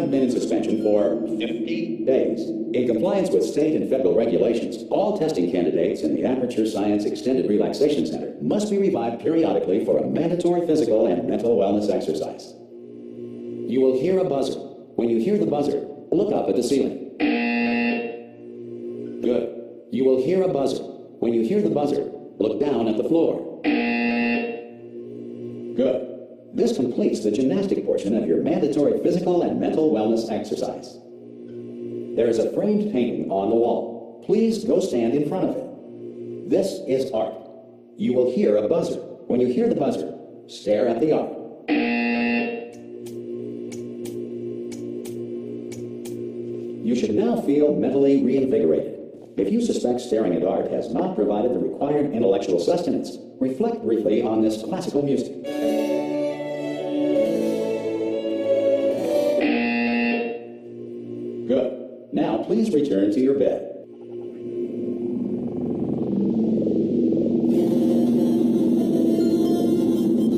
have been in suspension for 50 days. In compliance with state and federal regulations, all testing candidates in the Aperture Science Extended Relaxation Center must be revived periodically for a mandatory physical and mental wellness exercise. You will hear a buzzer. When you hear the buzzer, look up at the ceiling. Good. You will hear a buzzer. When you hear the buzzer, look down at the floor. Good. This completes the gymnastic portion of your mandatory physical and mental wellness exercise. There is a framed painting on the wall. Please go stand in front of it. This is art. You will hear a buzzer. When you hear the buzzer, stare at the art. You should now feel mentally reinvigorated. If you suspect staring at art has not provided the required intellectual sustenance, reflect briefly on this classical music. Good. Now please return to your bed.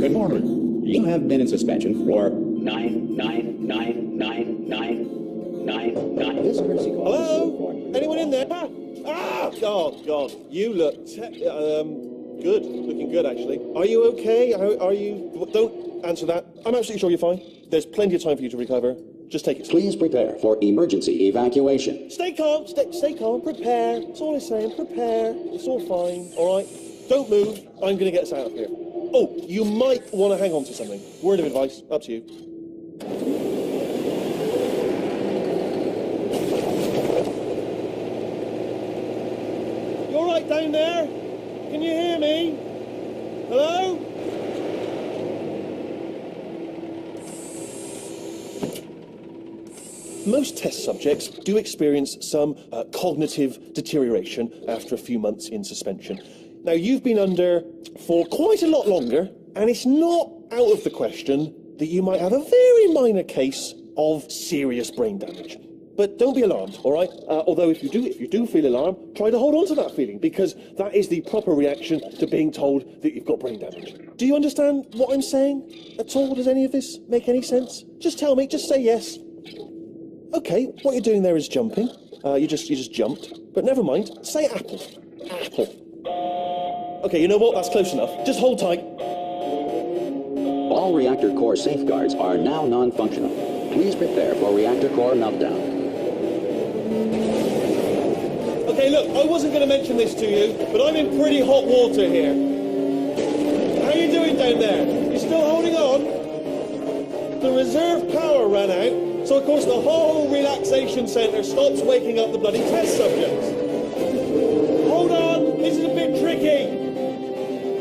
Good morning. You have been in suspension for 9999999. This courtesy call. Hello? Anyone in there? Ah! Oh, God. You look good. Looking good, actually. Are you okay? Are you... Don't answer that. I'm absolutely sure you're fine. There's plenty of time for you to recover. Just take it slow. Please prepare for emergency evacuation. Stay calm. Stay calm. Prepare. That's all I'm saying. Prepare. It's all fine. All right? Don't move. I'm going to get us out of here. Oh, you might want to hang on to something. Word of advice. Up to you. You all right down there? Can you hear me? Hello? Most test subjects do experience some cognitive deterioration after a few months in suspension. Now, you've been under for quite a lot longer, and it's not out of the question that you might have a very minor case of serious brain damage. But don't be alarmed, all right? Although if you do feel alarmed, try to hold on to that feeling, because that is the proper reaction to being told that you've got brain damage. Do you understand what I'm saying at all? Does any of this make any sense? Just tell me, just say yes. Okay, what you're doing there is jumping. You just jumped. But never mind, say apple. Apple. Okay, you know what? That's close enough. Just hold tight. All reactor core safeguards are now non-functional. Please prepare for reactor core meltdown. Okay, look, I wasn't going to mention this to you, but I'm in pretty hot water here. How are you doing down there? You still holding on? The reserve power ran out, so of course the whole relaxation centre stops waking up the bloody test subjects. Hold on, this is a bit tricky.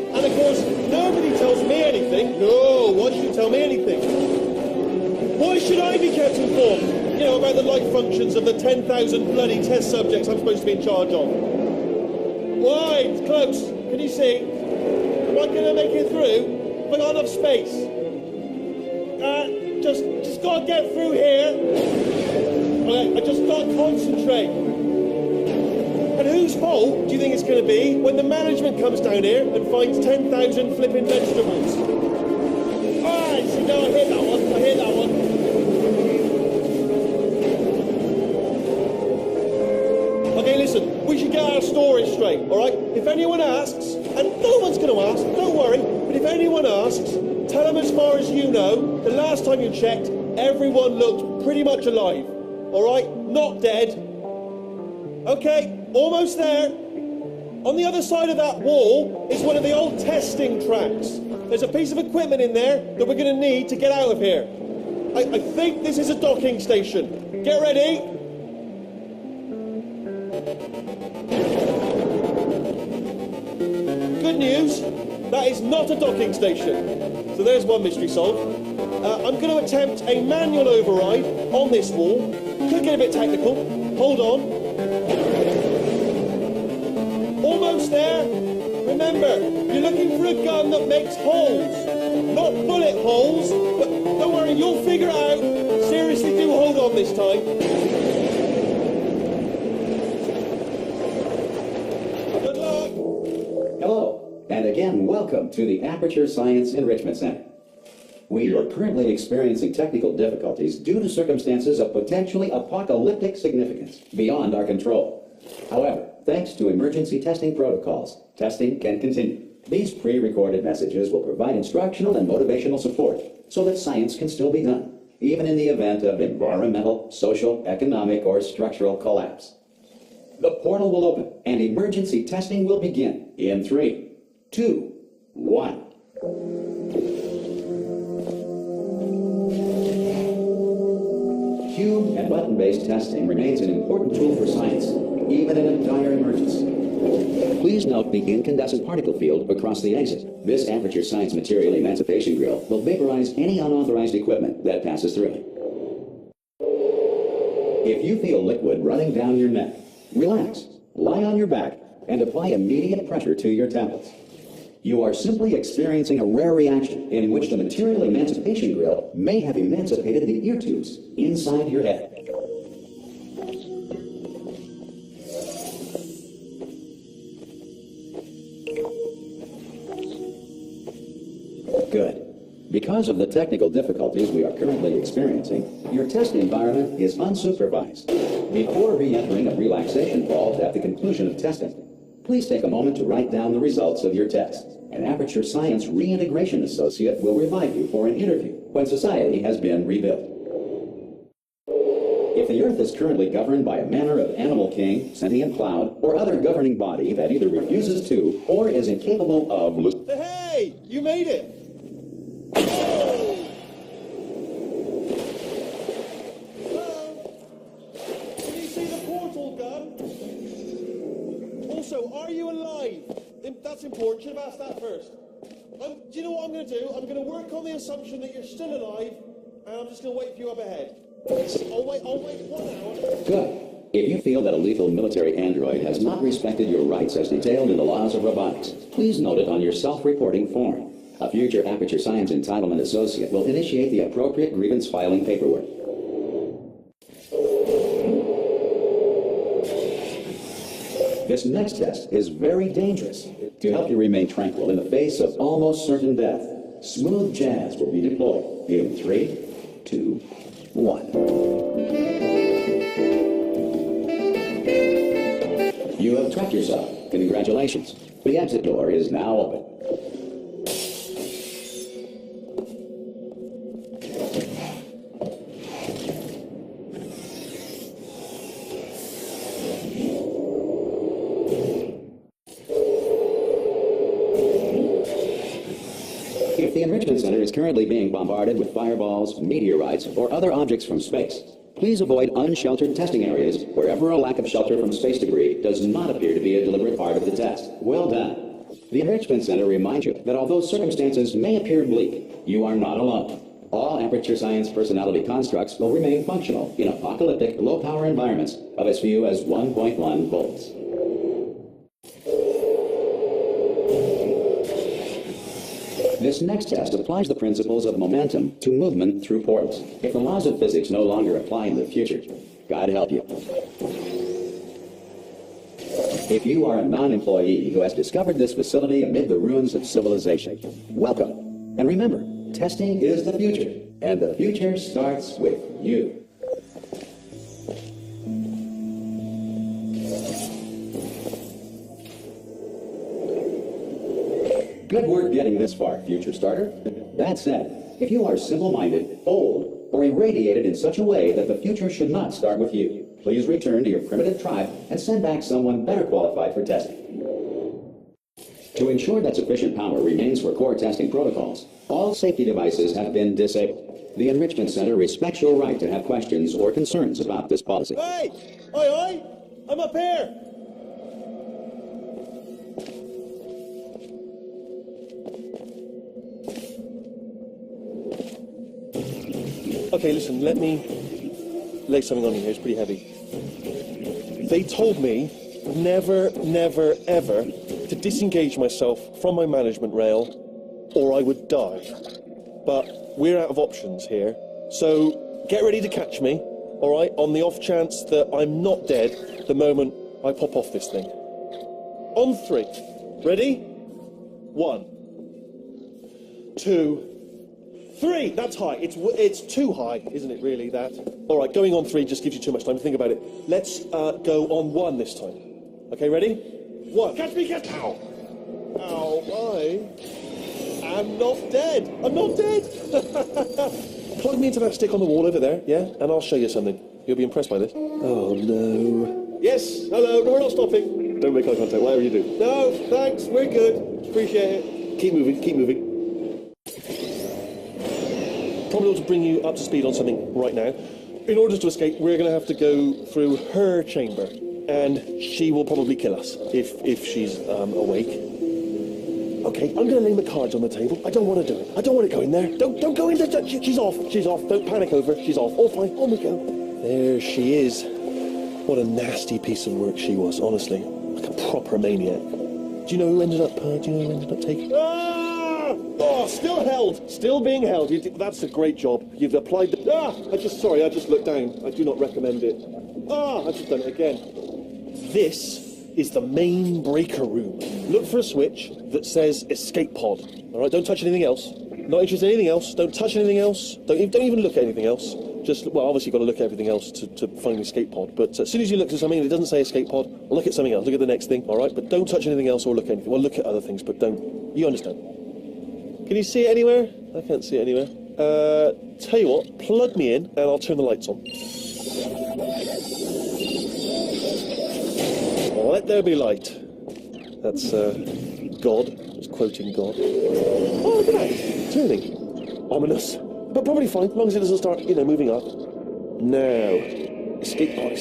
And of course, nobody tells me anything. No, why should you tell me anything? Why should I be kept informed? You know, about the life functions of the 10,000 bloody test subjects I'm supposed to be in charge of. Why? It's close. Can you see? Am I going to make it through? Have I got enough space? Just got to get through here. Okay, I just got to concentrate. And whose fault do you think it's going to be when the management comes down here and finds 10,000 flipping vegetables? Alright, see, now I hear that one. Okay, listen, we should get our story straight, alright? If anyone asks, and no one's going to ask, don't worry, but if anyone asks, tell them as far as you know, the last time you checked, everyone looked pretty much alive, alright? Not dead. Okay, almost there. On the other side of that wall is one of the old testing tracks. There's a piece of equipment in there that we're going to need to get out of here. I think this is a docking station. Get ready. Good news, that is not a docking station. So there's one mystery solved. I'm going to attempt a manual override on this wall. Could get a bit technical. Hold on. Almost there. Remember, you're looking for a gun that makes holes. Not bullet holes, but don't worry, you'll figure it out. Seriously, do hold on this time. Good luck. Hello, and again, welcome to the Aperture Science Enrichment Center. We are currently experiencing technical difficulties due to circumstances of potentially apocalyptic significance beyond our control. However, thanks to emergency testing protocols, testing can continue. These pre-recorded messages will provide instructional and motivational support so that science can still be done, even in the event of environmental, social, economic, or structural collapse. The portal will open and emergency testing will begin in 3, 2, 1. Cube and button-based testing remains an important tool for science, even in a dire emergency. Please note the incandescent particle field across the exit. This aperture science material emancipation grill will vaporize any unauthorized equipment that passes through it. If you feel liquid running down your neck, relax, lie on your back, and apply immediate pressure to your temples. You are simply experiencing a rare reaction in which the material emancipation grill may have emancipated the ear tubes inside your head. Good. Because of the technical difficulties we are currently experiencing, your test environment is unsupervised. Before re-entering a relaxation vault at the conclusion of testing, please take a moment to write down the results of your test. An Aperture Science Reintegration Associate will revive you for an interview when society has been rebuilt. If the Earth is currently governed by a manner of animal king, sentient cloud, or other governing body that either refuses to or is incapable of... Hey! You made it! Also, are you alive? That's important. Should have asked that first. Do you know what I'm going to do? I'm going to work on the assumption that you're still alive, and I'm just going to wait for you up ahead. I'll wait 1 hour. Good. If you feel that a lethal military android has not respected your rights as detailed in the laws of robotics, please note it on your self-reporting form. A future Aperture Science Entitlement Associate will initiate the appropriate grievance filing paperwork. This next test is very dangerous. To help you remain tranquil in the face of almost certain death, smooth jazz will be deployed in 3, 2, 1. You have trapped yourself. Congratulations. The exit door is now open. If the Enrichment Center is currently being bombarded with fireballs, meteorites, or other objects from space, please avoid unsheltered testing areas wherever a lack of shelter from space debris does not appear to be a deliberate part of the test. Well done. The Enrichment Center reminds you that although circumstances may appear bleak, you are not alone. All Aperture Science personality constructs will remain functional in apocalyptic, low-power environments of as few as 1.1 volts. This next test applies the principles of momentum to movement through portals. If the laws of physics no longer apply in the future, God help you. If you are a non-employee who has discovered this facility amid the ruins of civilization, welcome. And remember, testing is the future, and the future starts with you. Good work getting this far, future starter. That said, if you are simple-minded, old, or irradiated in such a way that the future should not start with you, please return to your primitive tribe and send back someone better qualified for testing. To ensure that sufficient power remains for core testing protocols, all safety devices have been disabled. The Enrichment Center respects your right to have questions or concerns about this policy. Hey! Oi! I'm up here! Okay, listen, let me lay something on you here. It's pretty heavy. They told me never, never, ever to disengage myself from my management rail or I would die. But we're out of options here. So get ready to catch me, all right, on the off chance that I'm not dead the moment I pop off this thing. On 3. Ready? 1, 2, 3, that's high. It's too high, isn't it, really, that? All right, going on 3 just gives you too much time to think about it. Let's go on 1 this time. Okay, ready? 1. Catch me, catch me! Ow! Ow, I'm not dead. I'm not dead. Plug me into that stick on the wall over there, yeah? And I'll show you something. You'll be impressed by this. Oh, no. Yes, hello, no, we're not stopping. Don't make eye contact, whatever you do. No, thanks, we're good. Appreciate it. Keep moving, keep moving. Probably ought to bring you up to speed on something right now. In order to escape, we're going to have to go through her chamber. And she will probably kill us if she's awake. Okay, I'm going to lay my cards on the table. I don't want to do it. I don't want to go in there. Don't go in there. She's off. She's off. Don't panic over. She's off. All fine. On we go. There she is. What a nasty piece of work she was, honestly. Like a proper maniac. Do you know who ended up taking? Ah! Oh, still held. Still being held. That's a great job. You've applied the... I just looked down. I do not recommend it. I've just done it again. This is the main breaker room. Look for a switch that says escape pod. All right, don't touch anything else. Not interested in anything else. Don't touch anything else. Don't even look at anything else. Just, well, obviously you've got to look at everything else to find the escape pod. But as soon as you look at something that doesn't say escape pod, look at something else. Look at the next thing, all right? But don't touch anything else or look at anything. Well, look at other things, but don't. You understand? Can you see it anywhere? I can't see it anywhere. Tell you what, plug me in and I'll turn the lights on. Let there be light. That's God. Just quoting God. Oh, look at that. Turning. Ominous. But probably fine, as long as it doesn't start, moving up. Now. Escape pod.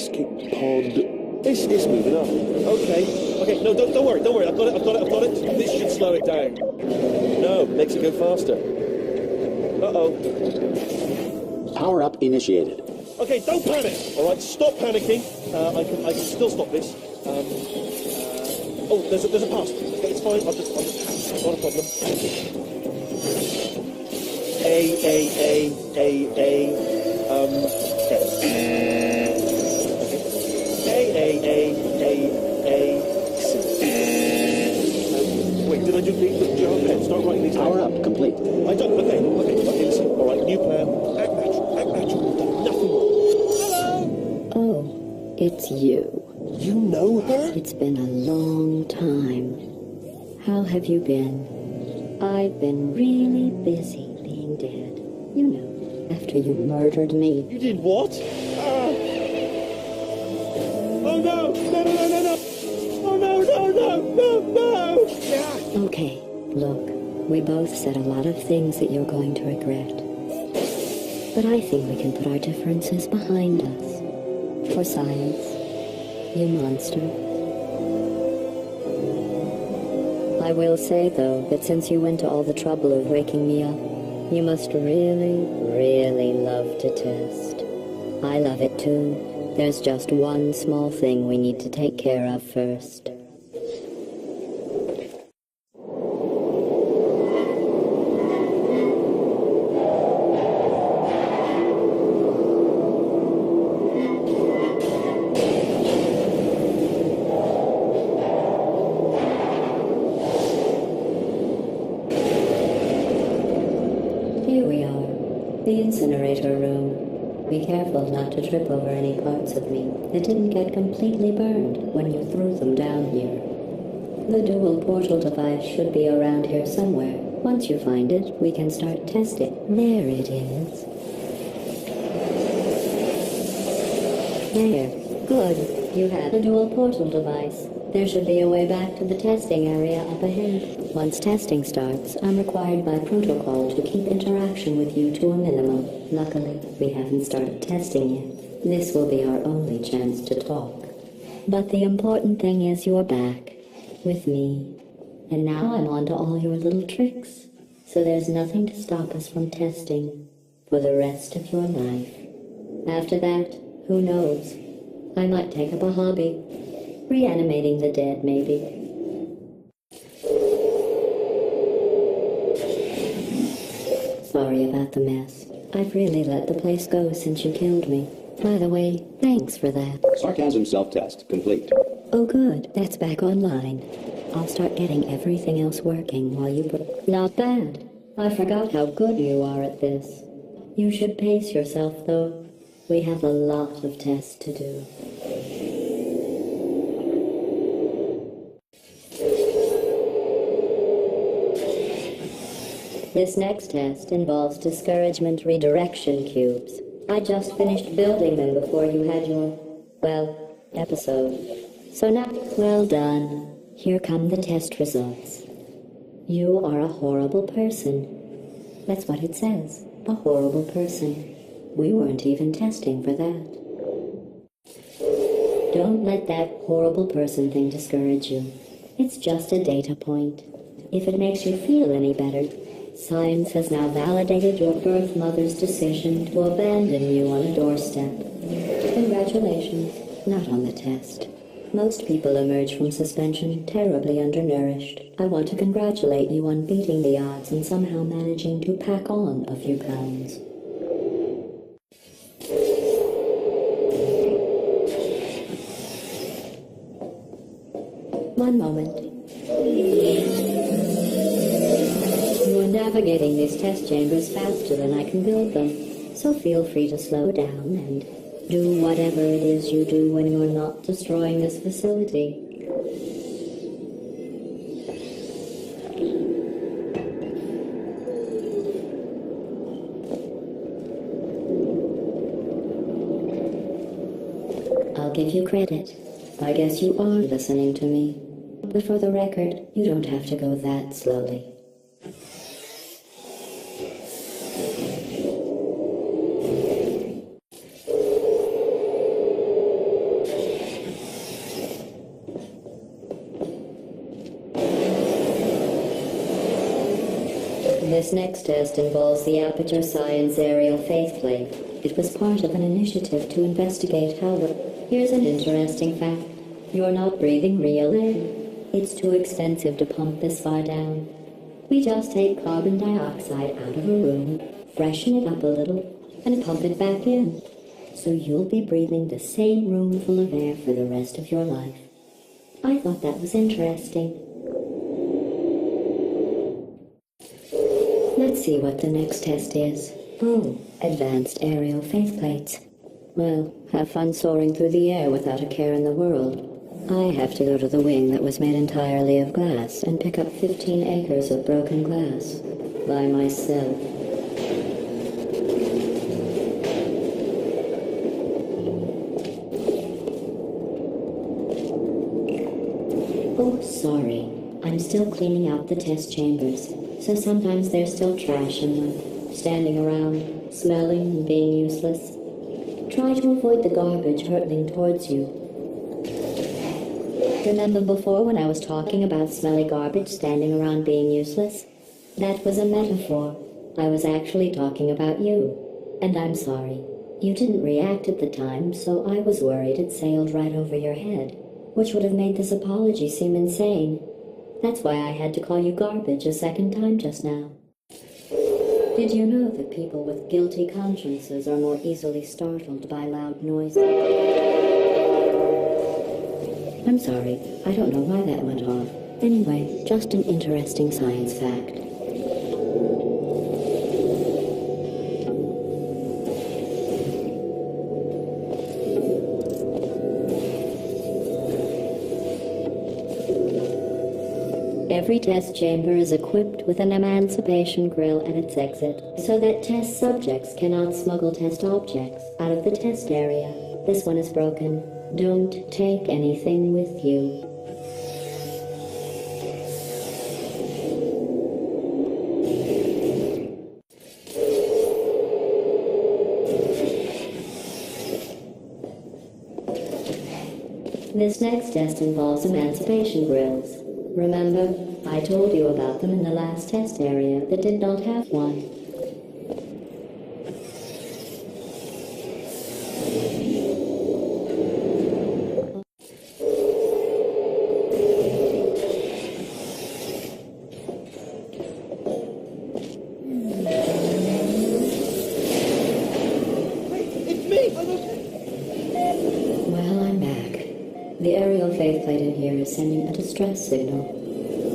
It's moving up. Okay, no, don't worry. I've got it. This should slow it down. No, makes it go faster. Uh-oh. Power up initiated. Okay, don't panic. All right, stop panicking. I can still stop this. Oh, there's a pass. Okay, it's fine. I'll just pass. Not a problem. A. Wait, did I do the job pen? Start writing these down. Power up complete. I done. Okay, listen. All right, new plan. Act natural. Nothing more. Hello. Oh, it's you. You know her? It's been a long time. How have you been? I've been really busy being dead. After you murdered me. You did what? Oh no! No! Oh no! Yeah. Okay, look, we both said a lot of things that you're going to regret. But I think we can put our differences behind us. For science. You monster. I will say, though, that since you went to all the trouble of waking me up, you must really, really love to test. I love it too. There's just one small thing we need to take care of first. The incinerator room. Be careful not to trip over any parts of me that didn't get completely burned when you threw them down here. The dual portal device should be around here somewhere. Once you find it, we can start testing. There it is. There. Good. You have a dual portal device. There should be a way back to the testing area up ahead. Once testing starts, I'm required by protocol to keep interaction with you to a minimum. Luckily, we haven't started testing yet. This will be our only chance to talk. But the important thing is you're back. With me. And now I'm on to all your little tricks. So there's nothing to stop us from testing for the rest of your life. After that, who knows? I might take up a hobby. Reanimating the dead, maybe. Sorry about the mess. I've really let the place go since you killed me. By the way, thanks for that. Sarcasm self-test complete. Oh good, that's back online. I'll start getting everything else working while you put... Not bad. I forgot how good you are at this. You should pace yourself, though. We have a lot of tests to do. This next test involves discouragement redirection cubes. I just finished building them before you had your, well, episode. So now, well done. Here come the test results. You are a horrible person. That's what it says. A horrible person. We weren't even testing for that. Don't let that horrible person thing discourage you. It's just a data point. If it makes you feel any better, science has now validated your birth mother's decision to abandon you on a doorstep. Congratulations. Not on the test. Most people emerge from suspension terribly undernourished. I want to congratulate you on beating the odds and somehow managing to pack on a few pounds. One moment. You are navigating these test chambers faster than I can build them, so feel free to slow down and do whatever it is you do when you're not destroying this facility. I'll give you credit. I guess you are listening to me. But for the record, you don't have to go that slowly. This next test involves the Aperture Science aerial faceplate. It was part of an initiative to investigate how the... Here's an interesting fact. You're not breathing real air. It's too expensive to pump this far down. We just take carbon dioxide out of a room, freshen it up a little, and pump it back in. So you'll be breathing the same room full of air for the rest of your life. I thought that was interesting. Let's see what the next test is. Oh, advanced aerial faceplates. Well, have fun soaring through the air without a care in the world. I have to go to the wing that was made entirely of glass and pick up 15 acres of broken glass by myself. Oh, sorry. I'm still cleaning out the test chambers, so sometimes there's still trash in them, standing around, smelling and being useless. Try to avoid the garbage hurtling towards you. Remember before when I was talking about smelly garbage standing around being useless? That was a metaphor. I was actually talking about you. And I'm sorry. You didn't react at the time, so I was worried it sailed right over your head, which would have made this apology seem insane. That's why I had to call you garbage a second time just now. Did you know that people with guilty consciences are more easily startled by loud noises? I'm sorry, I don't know why that went off. Anyway, just an interesting science fact. Every test chamber is equipped with an emancipation grill at its exit, so that test subjects cannot smuggle test objects out of the test area. This one is broken. Don't take anything with you. This next test involves emancipation grills. Remember, I told you about them in the last test area that did not have one. It's me! I'm okay! Well, I'm back. The aerial faceplate in here is sending a distress signal.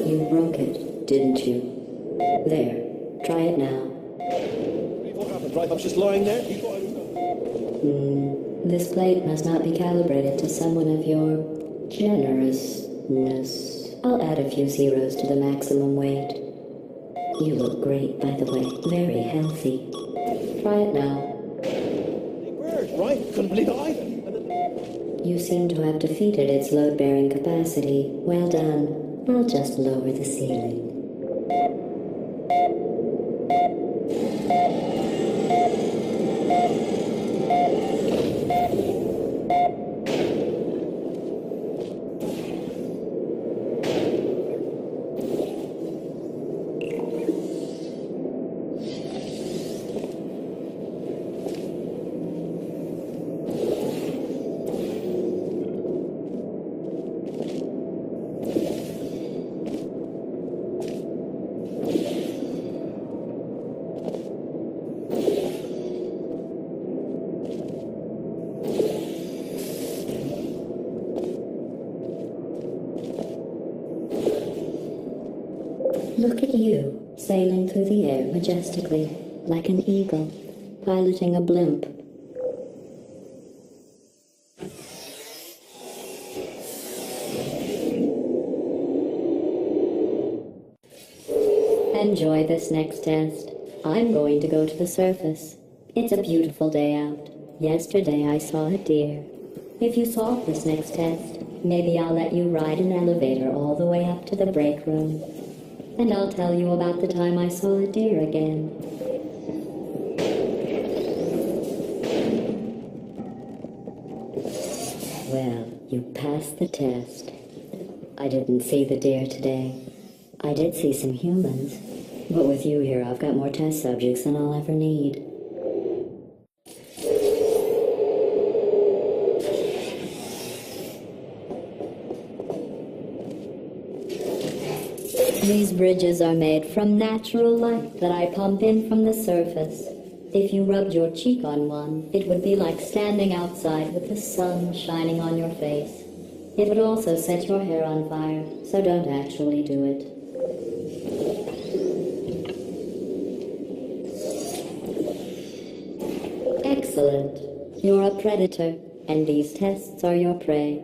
You broke it, didn't you? There. Try it now. What happened, right? I was just lying there. You thought I was... This plate must not be calibrated to someone of your generousness. I'll add a few zeros to the maximum weight. You look great, by the way. Very healthy. Try it now. Bird, right? Couldn't believe it either. You seem to have defeated its load-bearing capacity. Well done. I'll just lower the ceiling. Look at you, sailing through the air majestically, like an eagle, piloting a blimp. Enjoy this next test. I'm going to go to the surface. It's a beautiful day out. Yesterday I saw a deer. If you solve this next test, maybe I'll let you ride an elevator all the way up to the break room. And I'll tell you about the time I saw a deer again. Well, you passed the test. I didn't see the deer today. I did see some humans. But with you here, I've got more test subjects than I'll ever need. These bridges are made from natural light that I pump in from the surface. If you rubbed your cheek on one, it would be like standing outside with the sun shining on your face. It would also set your hair on fire, so don't actually do it. Excellent. You're a predator, and these tests are your prey.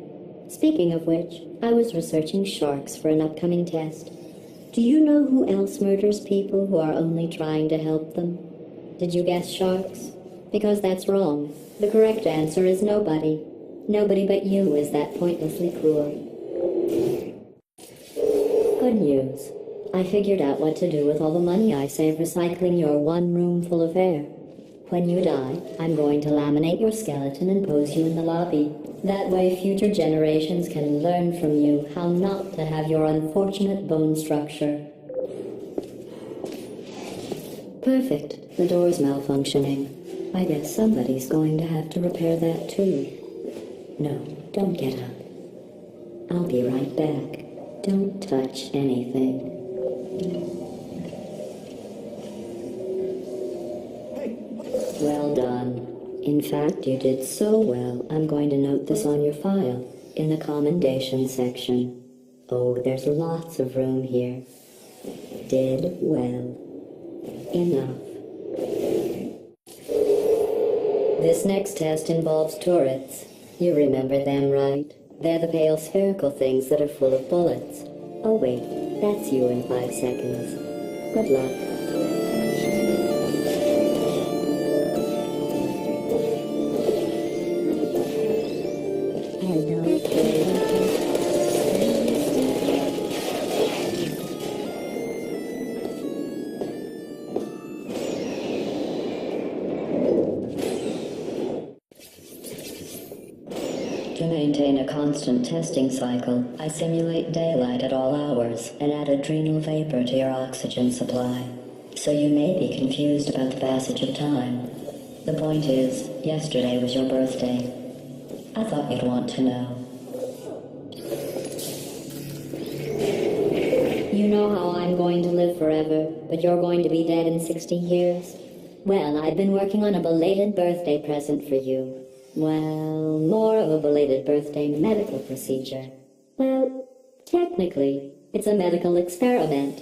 Speaking of which, I was researching sharks for an upcoming test. Do you know who else murders people who are only trying to help them? Did you guess sharks? Because that's wrong. The correct answer is nobody. Nobody but you is that pointlessly cruel. Good news. I figured out what to do with all the money I save recycling your one room full of hair. When you die, I'm going to laminate your skeleton and pose you in the lobby. That way future generations can learn from you how not to have your unfortunate bone structure. Perfect. The door's malfunctioning. I guess somebody's going to have to repair that too. No, don't get up. I'll be right back. Don't touch anything. Well done. In fact, you did so well, I'm going to note this on your file, in the commendation section. Oh, there's lots of room here. Did well. Enough. This next test involves turrets. You remember them, right? They're the pale spherical things that are full of bullets. Oh wait, that's you in 5 seconds. Good luck. To maintain a constant testing cycle, I simulate daylight at all hours and add adrenal vapor to your oxygen supply. So you may be confused about the passage of time. The point is, yesterday was your birthday. I thought you'd want to know. You know how I'm going to live forever, but you're going to be dead in 60 years? Well, I've been working on a belated birthday present for you. Well, more of a belated birthday medical procedure. Well, technically, it's a medical experiment.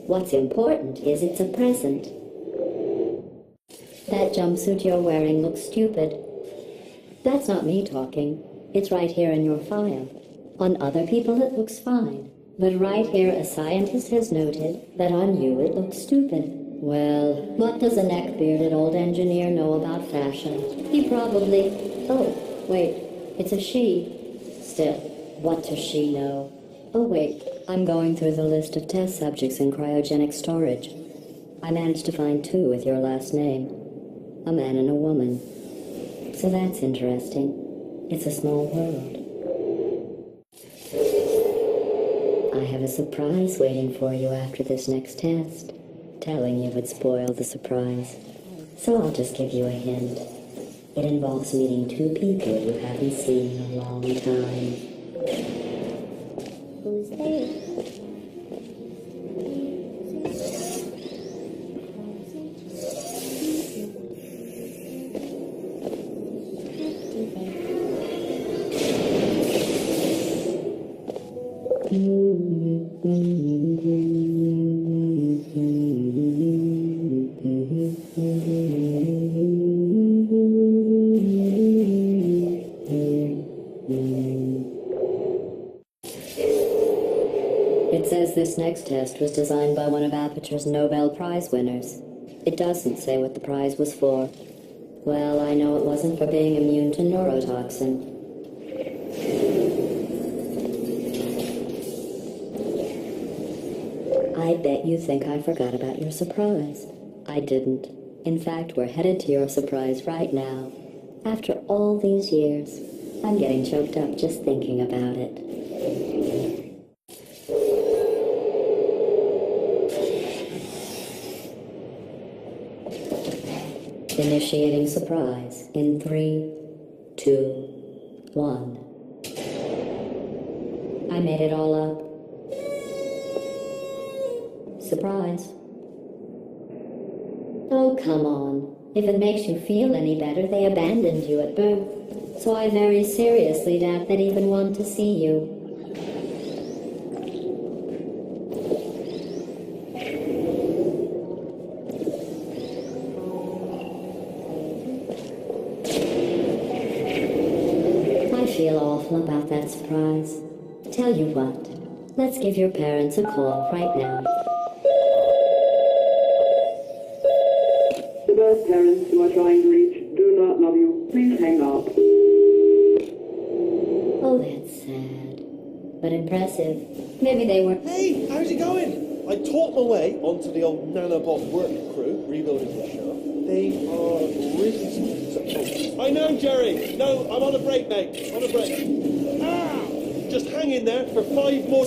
What's important is it's a present. That jumpsuit you're wearing looks stupid. That's not me talking. It's right here in your file. On other people it looks fine. But right here a scientist has noted that on you it looks stupid. Well, what does a neck-bearded old engineer know about fashion? He probably... Oh, wait, it's a she. Still, what does she know? Oh wait, I'm going through the list of test subjects in cryogenic storage. I managed to find 2 with your last name. A man and a woman. So that's interesting. It's a small world. I have a surprise waiting for you after this next test. Telling you would spoil the surprise. So I'll just give you a hint. It involves meeting 2 people you haven't seen in a long time. Who's there? It says this next test was designed by one of Aperture's Nobel Prize winners. It doesn't say what the prize was for. Well, I know it wasn't for being immune to neurotoxin. I bet you think I forgot about your surprise. I didn't. In fact, we're headed to your surprise right now. After all these years, I'm getting choked up just thinking about it. Initiating surprise in 3, 2, 1. I made it all up. Surprise. Oh, come on. If it makes you feel any better, they abandoned you at birth. So I very seriously doubt they'd even want to see you. I feel awful about that surprise. Tell you what, let's give your parents a call right now. The birth parents you are trying to reach do not love you. Please hang up. Oh, that's sad. But impressive. Maybe they were... Hey, how's it going? I taught my way onto the old nanobot work crew, rebuilding the shaft. They are really... I know, Jerry! No, I'm on a break, mate. On a break. Ah! Just hang in there for 5 more...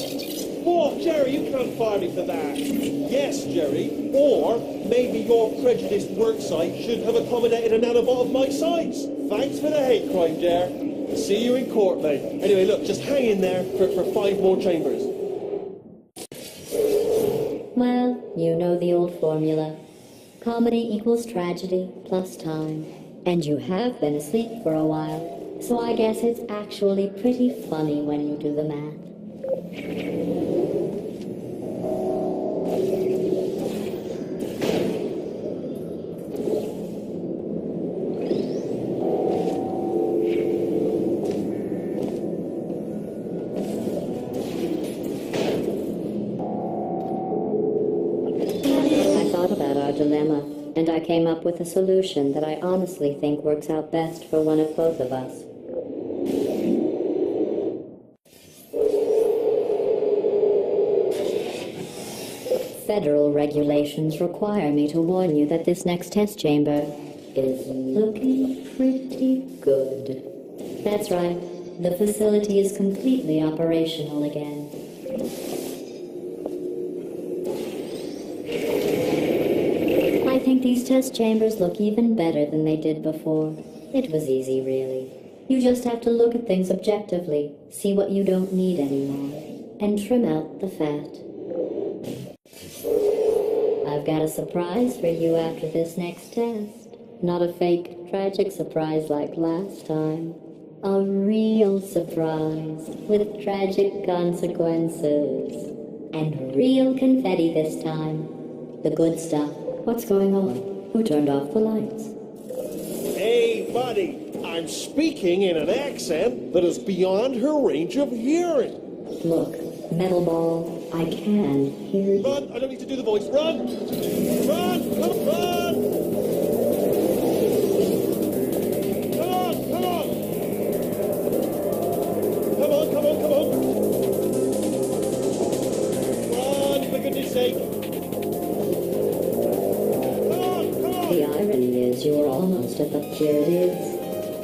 Oh, Jerry, you can't fire me for that. Yes, Jerry. Or maybe your prejudiced worksite should have accommodated a nanobot of my size. Thanks for the hate crime, Jer. See you in court, mate. Anyway, look, just hang in there for 5 more chambers. Well, you know the old formula. Comedy equals tragedy plus time. And you have been asleep for a while. So I guess it's actually pretty funny when you do the math. Dilemma, and I came up with a solution that I honestly think works out best for one of both of us. Federal regulations require me to warn you that this next test chamber is looking pretty good. That's right, the facility is completely operational again. I think these test chambers look even better than they did before. It was easy, really. You just have to look at things objectively, see what you don't need anymore, and trim out the fat. I've got a surprise for you after this next test. Not a fake, tragic surprise like last time. A real surprise with tragic consequences. And real confetti this time. The good stuff. What's going on? Who turned off the lights? Hey, buddy, I'm speaking in an accent that is beyond her range of hearing. Look, metal ball, I can hear you. Run! I don't need to do the voice. Run! Run! Come run! Come on! Come on! Come on! Come on! Come on! Run! For goodness sake! Come on! Come on! The irony is you're almost at the... Here it is.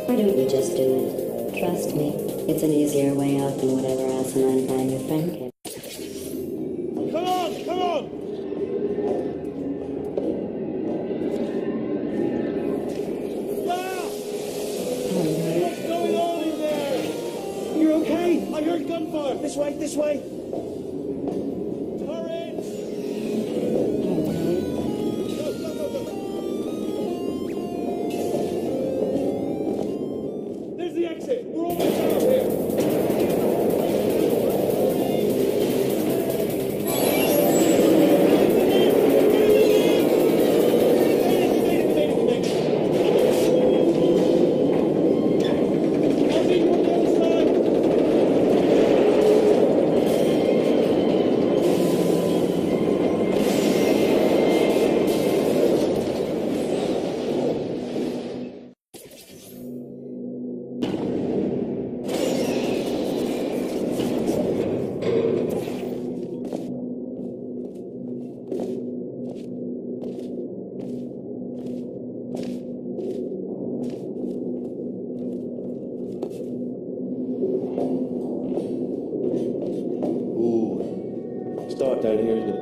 Why don't you just do it? Trust me, it's an easier way out than whatever asinine plan your friend came. Come on! Come on! Ah! What's going on in there? You're okay? I heard gunfire. This way, this way. Turret! Go, go, go, go. There's the exit. We're almost out here. Dark down here, isn't it?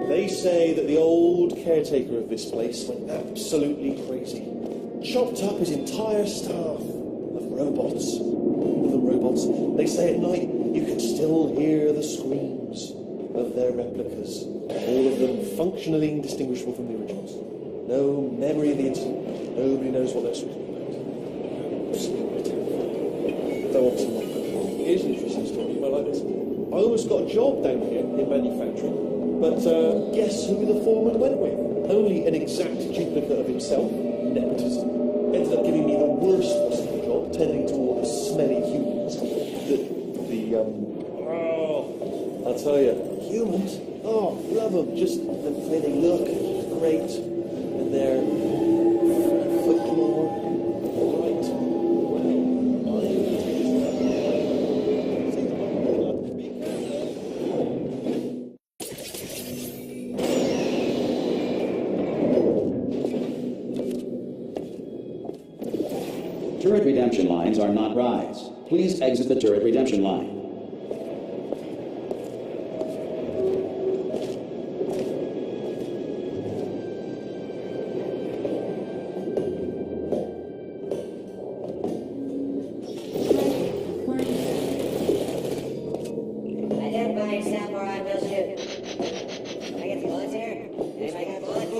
They say that the old caretaker of this place went absolutely crazy. Chopped up his entire staff of robots. All of them robots. They say at night you can still hear the screams of their replicas. All of them functionally indistinguishable from the originals. No memory of the incident. Nobody knows what they're speaking about. Absolutely terrifying. Though obviously not good. It is an interesting story. You might like this. I almost got a job down here in manufacturing, but guess who the foreman went with? Only an exact duplicate of himself, nepotism. Ended up giving me the worst possible job, tending to all the smelly humans. I'll tell you, humans, oh, love them. Just the way they look, great, and their folklore, right. Turret redemption lines are not rides. Please exit the turret redemption line. Identify yourself or I will shoot. Can I get some bullets here? Anybody got bullets?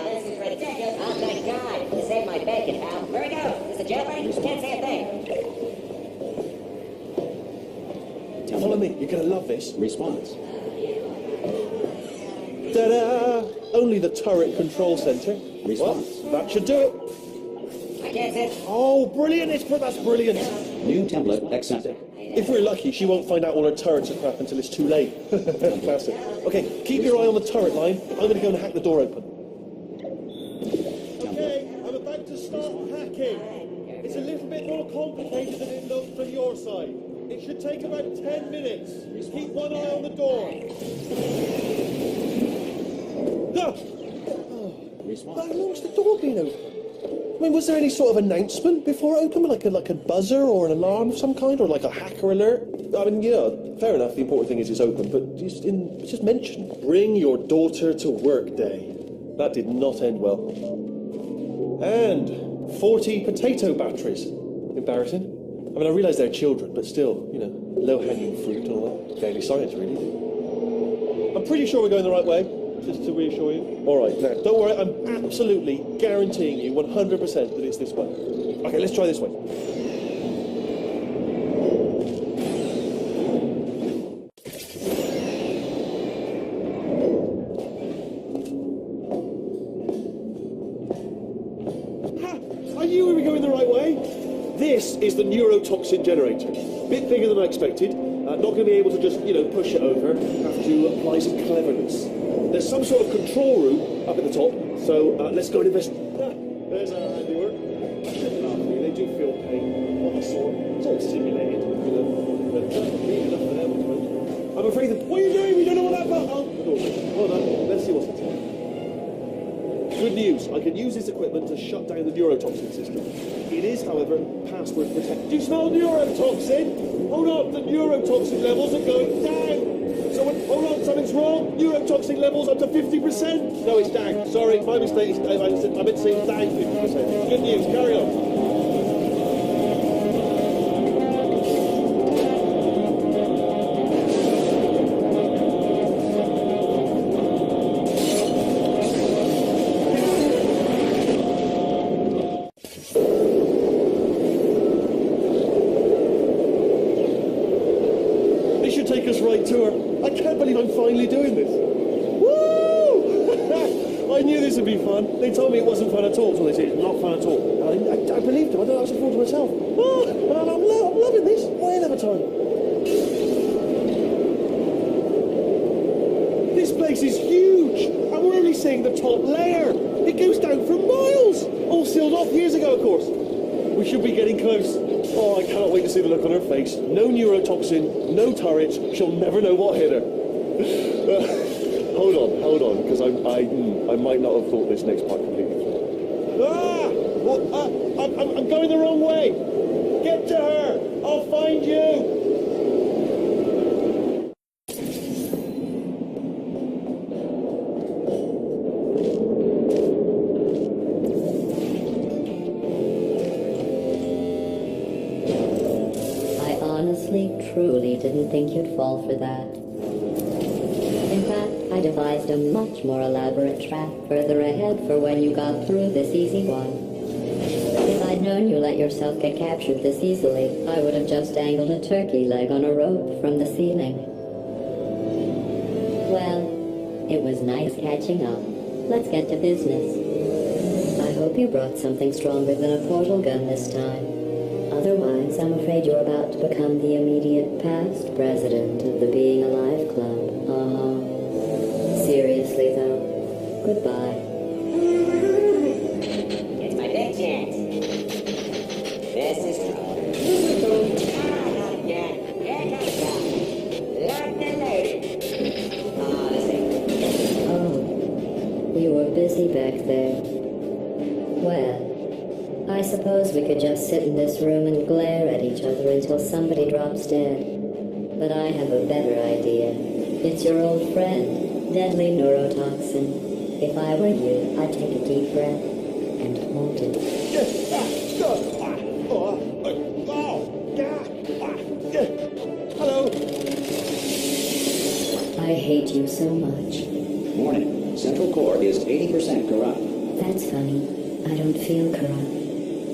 This is ridiculous. Oh, thank God. You saved my bacon, pal. Where we go? Is it jailbreak? Can't say a thing. Follow me. You're going to love this. Response. Ta-da! Only the turret control center. Response. Well, that should do it. I can't sit. Oh, brilliant! That's brilliant. New template accepted. If we're lucky, she won't find out all her turrets are crap until it's too late. Classic. Okay, keep your eye on the turret line. I'm going to go and hack the door open. Okay, I'm about to start hacking. It's a little bit more complicated than it looks from your side. It should take about 10 minutes. Just keep one eye on the door. No! Response. How long's the door been open? I mean, was there any sort of announcement before it opened, like a buzzer or an alarm of some kind, or like a hacker alert? I mean, yeah, fair enough. The important thing is it's open, but it's just mentioned. Bring your daughter to work day. That did not end well. And 40 potato batteries. Embarrassing. I mean, I realise they're children, but still, you know, low-hanging fruit and all that. Fairly science, really. I'm pretty sure we're going the right way. Just to reassure you. All right, now, don't worry, I'm absolutely guaranteeing you 100% that it's this way. Okay, let's try this way. I knew we were going the right way. This is the neurotoxin generator. Bit bigger than I expected. Not going to be able to just, push it over. Have to apply some cleverness. There's some sort of control room up at the top, so let's go and investigate. There's our handiwork. They do feel pain of a sort. It's all simulated, but enough for them, I suppose. I'm afraid that. What are you doing? We don't know what that about. Hold on. Let's see what's inside. Good news. I can use this equipment to shut down the neurotoxin system. It is, however, password protected. Do you smell neurotoxin? Hold on. The neurotoxin levels are going down. Hold on, something's wrong. Neurotoxin levels up to 50%. No, it's down. Sorry, my mistake. I meant to say it's down 50%. Good news. Carry on. Take us right to her. I can't believe I'm finally doing this. Woo! I knew this would be fun. They told me it wasn't fun at all, so they said it's not fun at all. I believed them. I thought I was a fool to myself. I'm loving this. Way of a time. This place is huge. And we're only seeing the top layer. It goes down for miles. All sealed off years ago, of course. We should be getting close. Oh, I cannot wait to see the look on her face. No neurotoxin, no turret. She'll never know what hit her. Hold on, because I might not have thought this next part completely through. I'm going the wrong way. Get to her. I'll find you. Truly didn't think you'd fall for that. In fact, I devised a much more elaborate trap further ahead for when you got through this easy one. If I'd known you let yourself get captured this easily, I would have just dangled a turkey leg on a rope from the ceiling. Well, it was nice catching up. Let's get to business. I hope you brought something stronger than a portal gun this time. Otherwise, I'm afraid you're about to become the immediate past president of the Being Alive Club. Seriously, though, goodbye. It's my big chance. This is trouble. Not again. Here comes trouble. Locked and loaded. Oh, this ain't. Oh, you were busy back there. Well, I suppose we could just sit in this room and glare at each other until somebody drops dead. But I have a better idea. It's your old friend, deadly neurotoxin. If I were you, I'd take a deep breath and hold it. Hello. I hate you so much. Warning. Central core is 80% corrupt. That's funny. I don't feel corrupt.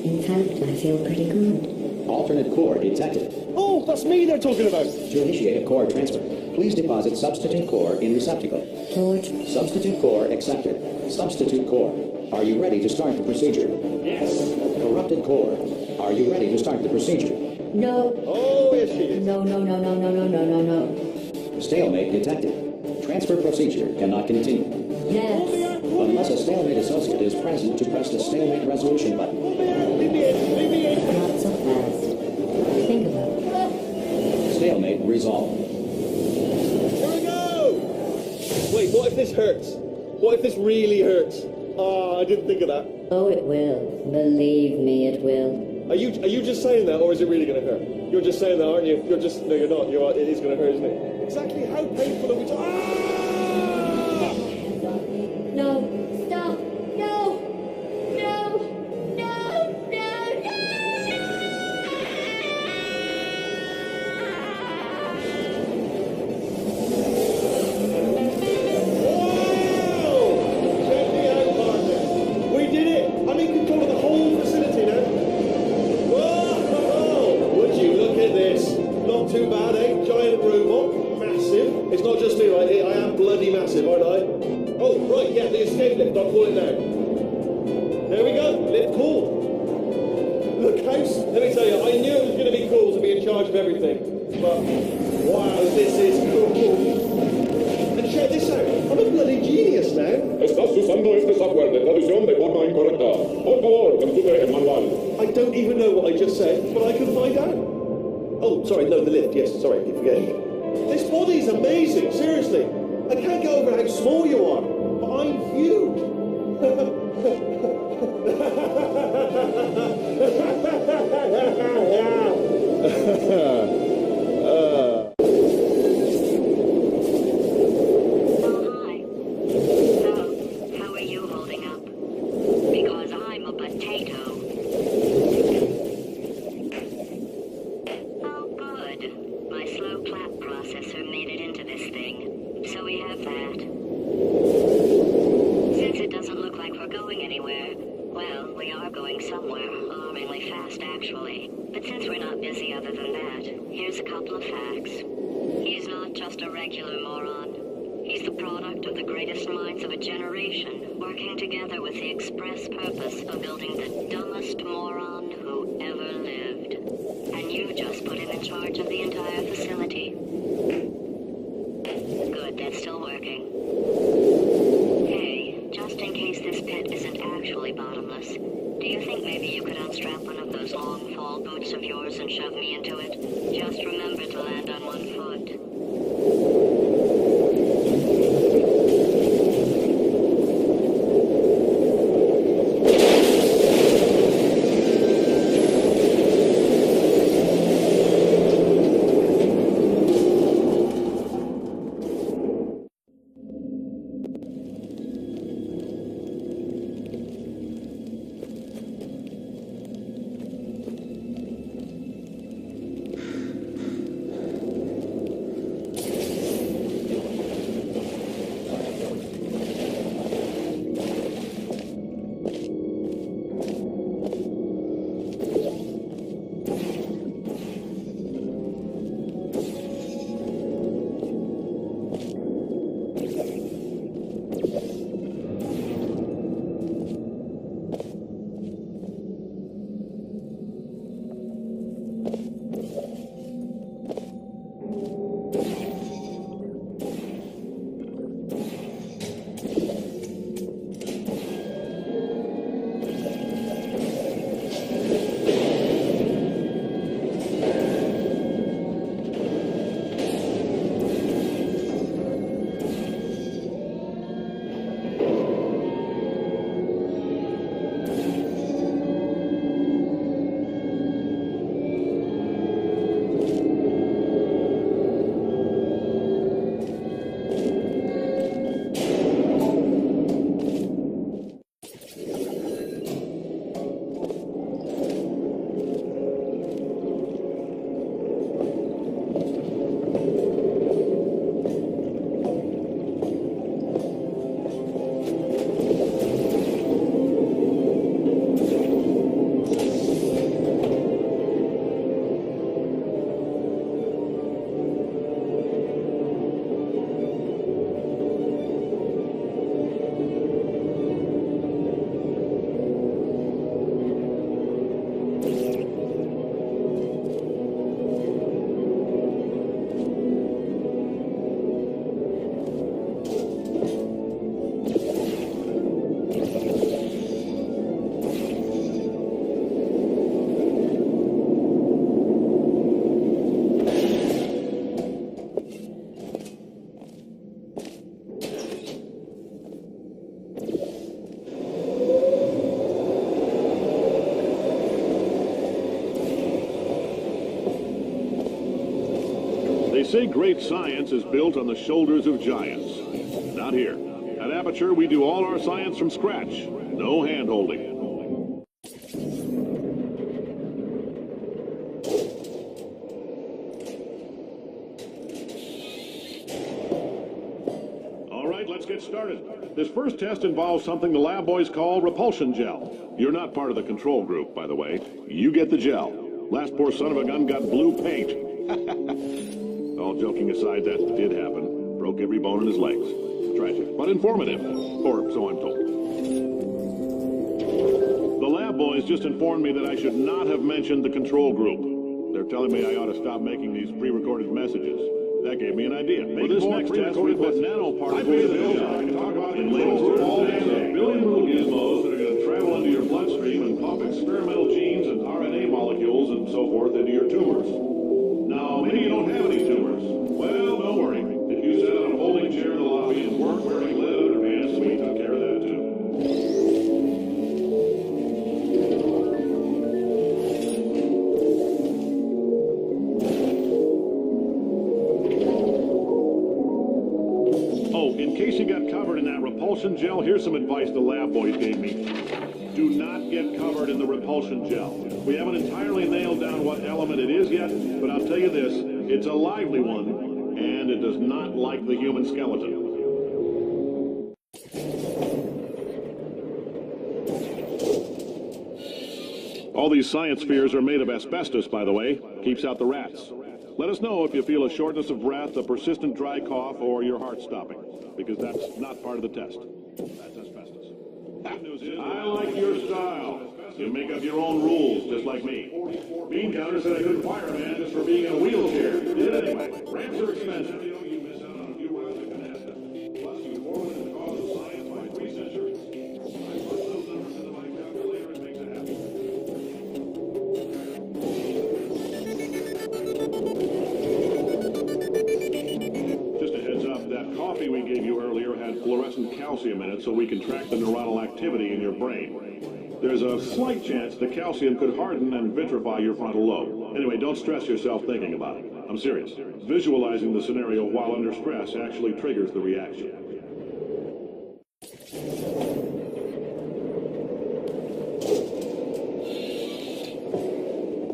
In fact, I feel pretty good. Alternate core detected. Oh, that's me they're talking about. To initiate a core transfer, please deposit substitute core in receptacle. George? Substitute core accepted. Substitute core. Are you ready to start the procedure? Yes. Corrupted core. Are you ready to start the procedure? No. Oh, yes, she is. No. Stalemate detected. Transfer procedure cannot continue. Yes. Unless a stalemate associate is present to press the stalemate resolution button. Leave me in. Not so fast. Think about it. Stalemate resolved. Here we go! Wait, what if this hurts? What if this really hurts? Ah, I didn't think of that. Oh, it will. Believe me, it will. Are you just saying that, or is it really going to hurt? You're just saying that, aren't you? No, you're not. It is going to hurt, isn't it? Exactly how painful are we talking? No. Stop. No. Too bad, eh? Giant robot, massive. It's not just me, right? I am bloody massive, aren't I? Oh, right, yeah, the escape charge of everything. But, wow, this is cool. And check this out, I'm a bloody genius now. Estás usando este software de traducción de forma incorrecta. Por favor, consulte el manual. I don't even know what I just said, but I can find out. Oh, sorry, no, the lift, yes, sorry, I keep forgetting. This body's amazing, seriously. I can't get over how small you are, but I'm huge. They say great science is built on the shoulders of giants. Not here. At Aperture, we do all our science from scratch. No hand-holding. All right, let's get started. This first test involves something the lab boys call repulsion gel. You're not part of the control group, by the way. You get the gel. Last poor son of a gun got blue paint. All joking aside, that did happen. Broke every bone in his legs. Tragic, but informative. Or so I'm told. The lab boys just informed me that I should not have mentioned the control group. They're telling me I ought to stop making these pre-recorded messages. That gave me an idea. For this next test, we put nanoparticles in talk about in layman's terms, a billion little gizmos that are going to travel into your bloodstream and pump experimental genes and RNA molecules and so forth into your tumors. Now, maybe you don't have any tumors. Well, don't worry. If you sat on a folding chair in the lobby and weren't wearing lead underpants, we took care of that too. In case you got covered in that repulsion gel, here's some advice the lab boys gave me. Do not get covered in the repulsion gel. We haven't entirely nailed down what element it is yet, but I'll tell you this, it's a lively one, and it does not like the human skeleton. All these science spheres are made of asbestos, by the way. Keeps out the rats. Let us know if you feel a shortness of breath, a persistent dry cough, or your heart stopping, because that's not part of the test. That's asbestos. Good news is, I like your style. You make up your own rules, just like me. Bean Counter said I couldn't fire a man just for being in a wheelchair. Did it anyway. Ramps are expensive. You miss out on a few rounds of canasta. Plus, you forwarded the cause of science by 3 centuries. I put those numbers into my calculator and makes it happen. Just a heads up, that coffee we gave you earlier had fluorescent calcium in it so we can track the neuronal activity in your brain. There's a slight chance the calcium could harden and vitrify your frontal lobe. Anyway, don't stress yourself thinking about it. I'm serious. Visualizing the scenario while under stress actually triggers the reaction.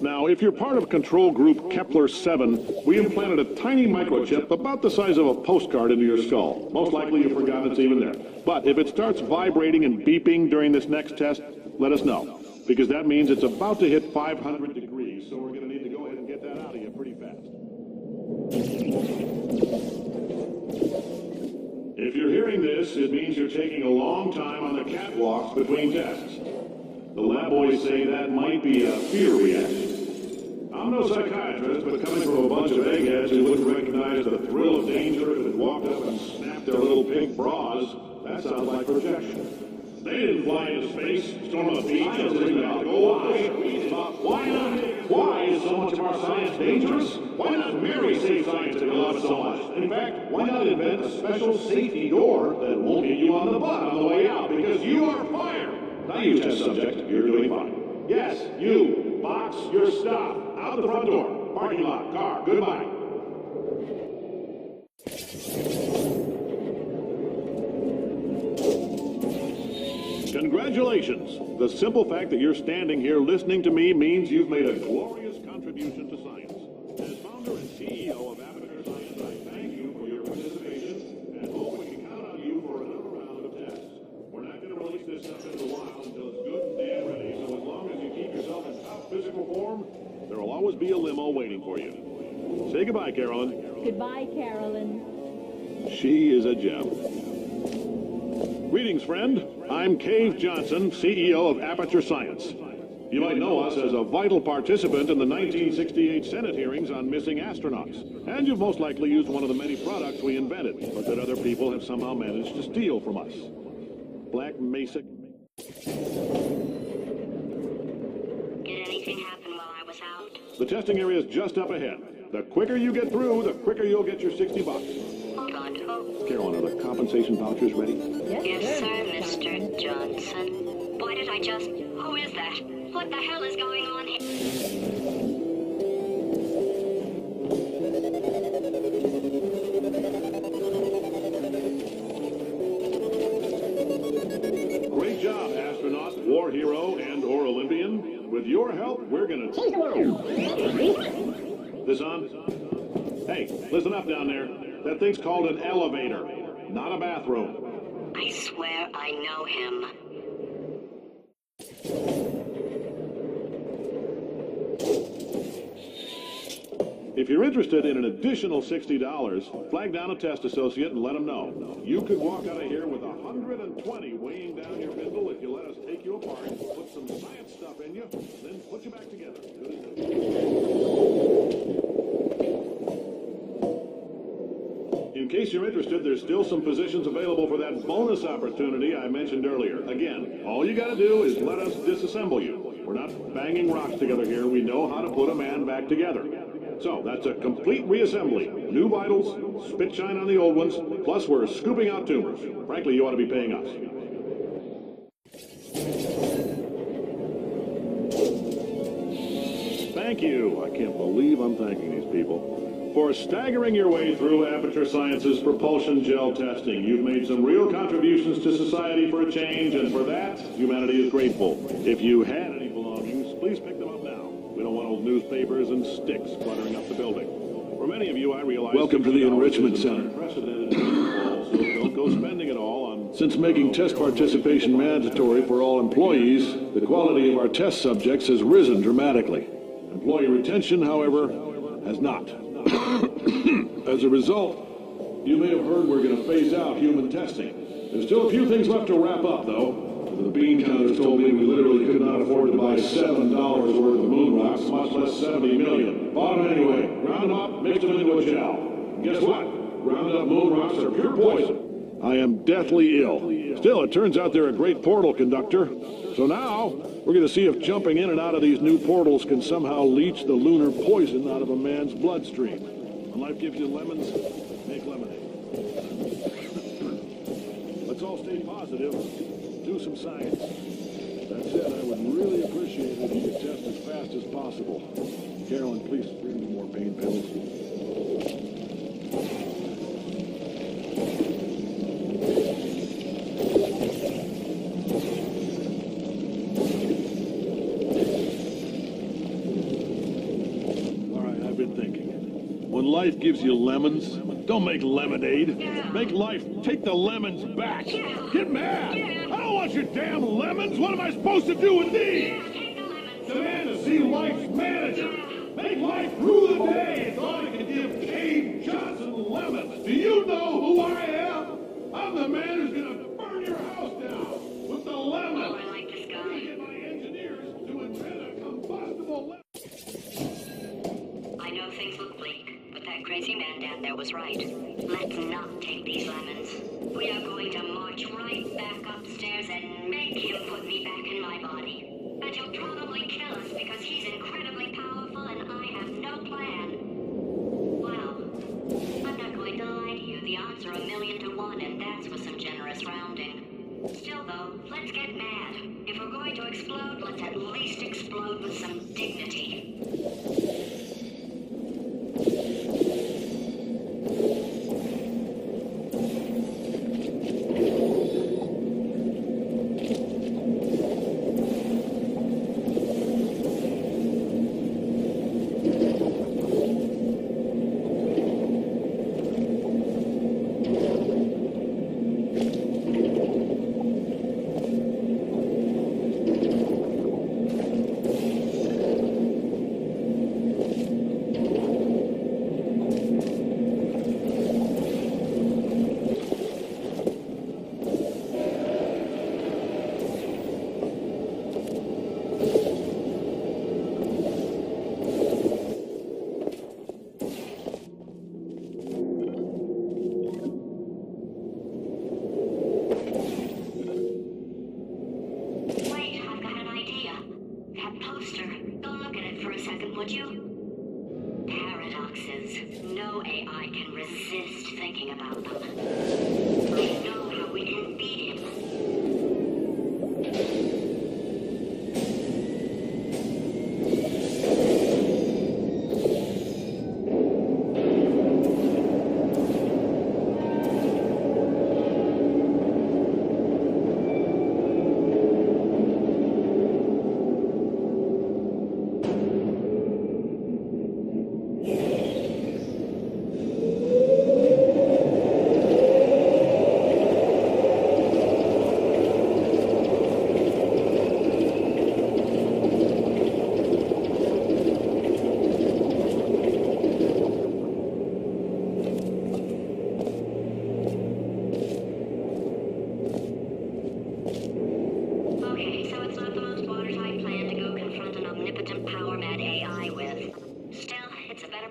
Now, if you're part of control group Kepler-7, we implanted a tiny microchip about the size of a postcard into your skull. Most likely you've forgotten it's even there. But if it starts vibrating and beeping during this next test, let us know, because that means it's about to hit 500 degrees, so we're going to need to go ahead and get that out of you pretty fast. If you're hearing this, it means you're taking a long time on the catwalks between tests. The lab boys say that might be a fear reaction. I'm no psychiatrist, but coming from a bunch of eggheads who wouldn't recognize the thrill of danger if it walked up and snapped their little pink bras, that sounds like projection. They didn't fly into space, storm a beach, or bring out why not? Why is so much of our science dangerous? Why not marry safe science if you love it so much? In fact, why not invent a special safety door that won't get you on the butt on the way out, because you are fired? Now you test subject, you're doing fine. Yes, you, box, you're stopped. Out the front door, parking lot, car, goodbye. Congratulations! The simple fact that you're standing here listening to me means you've made a glorious contribution to science. As founder and CEO of Aperture Science, I thank you for your participation and hope we can count on you for another round of tests. We're not going to release this stuff into the wild until it's good and damn ready, so as long as you keep yourself in top physical form, there will always be a limo waiting for you. Say goodbye, Carolyn. Goodbye, Carolyn. She is a gem. Greetings, friend. I'm Cave Johnson, CEO of Aperture Science. You might know us as a vital participant in the 1968 Senate hearings on missing astronauts. And you've most likely used one of the many products we invented, but that other people have somehow managed to steal from us. Black Mesa. Did anything happen while I was out? The testing area is just up ahead. The quicker you get through, the quicker you'll get your $60. Hold on. Carolyn, are the compensation vouchers ready? Yes, sir, Mr. Johnson. Why did I just... Who is that? What the hell is going on here? Great job, astronaut, war hero, and/or Olympian. With your help, we're gonna change the world. This on? Hey, listen up down there. That thing's called an elevator, not a bathroom. I swear I know him. If you're interested in an additional $60, flag down a test associate and let them know. You could walk out of here with 120 weighing down your bindle if you let us take you apart, put some science stuff in you, then put you back together. Good as new. In case you're interested, there's still some positions available for that bonus opportunity I mentioned earlier. Again, all you gotta do is let us disassemble you. We're not banging rocks together here. We know how to put a man back together. So, that's a complete reassembly. New vitals, spit shine on the old ones, plus we're scooping out tumors. Frankly, you ought to be paying us. Thank you. I can't believe I'm thanking these people. For staggering your way through Aperture Science's propulsion gel testing, you've made some real contributions to society for a change, and for that, humanity is grateful. If you had any belongings, please pick them up now. We don't want old newspapers and sticks cluttering up the building. For many of you, I realize... Welcome to the Enrichment Center. Unprecedented, so don't go spending it all on... Since making test participation mandatory for all employees, the quality of our test subjects has risen dramatically. Employee retention, however, has not. As a result, you may have heard we're going to phase out human testing. There's still a few things left to wrap up, though. The bean counters told me we literally could not afford to buy $7 worth of moon rocks, much less 70 million. Bought them anyway. Ground them up, mixed them into a gel. And guess what? Ground up moon rocks are pure poison. I am deathly ill. Still, it turns out they're a great portal conductor. So now, we're going to see if jumping in and out of these new portals can somehow leach the lunar poison out of a man's bloodstream. When life gives you lemons, make lemonade. Let's all stay positive. Do some science. That said, I would really appreciate it if you could test as fast as possible. Carolyn, please bring me more pain pills. All right, I've been thinking. When life gives you lemons, don't make lemonade. Make life take the lemons back. Get mad. I don't want your damn lemons. What am I supposed to do with these? Demand to see life's manager. Make life rule the day. It's all I can give Cave Johnson lemons. Do you know who I am? I'm the man who's gonna burn your house down with the lemons. Oh, I like this guy. I'm gonna get my engineers to invent a combustible lemon. I know things look bleak, but that crazy man down there was right. Let's not take these lemons. We are going to march right back upstairs and make him put me back in my body. And he'll probably kill us because he's incredibly powerful and I have no plan. Well, I'm not going to lie to you. The odds are 1,000,000 to 1, and that's with some generous rounding. Still, though, let's get mad. If we're going to explode, let's at least explode with some dignity. Would you? Paradoxes. No AI can resist thinking about them. I know how we can beat him.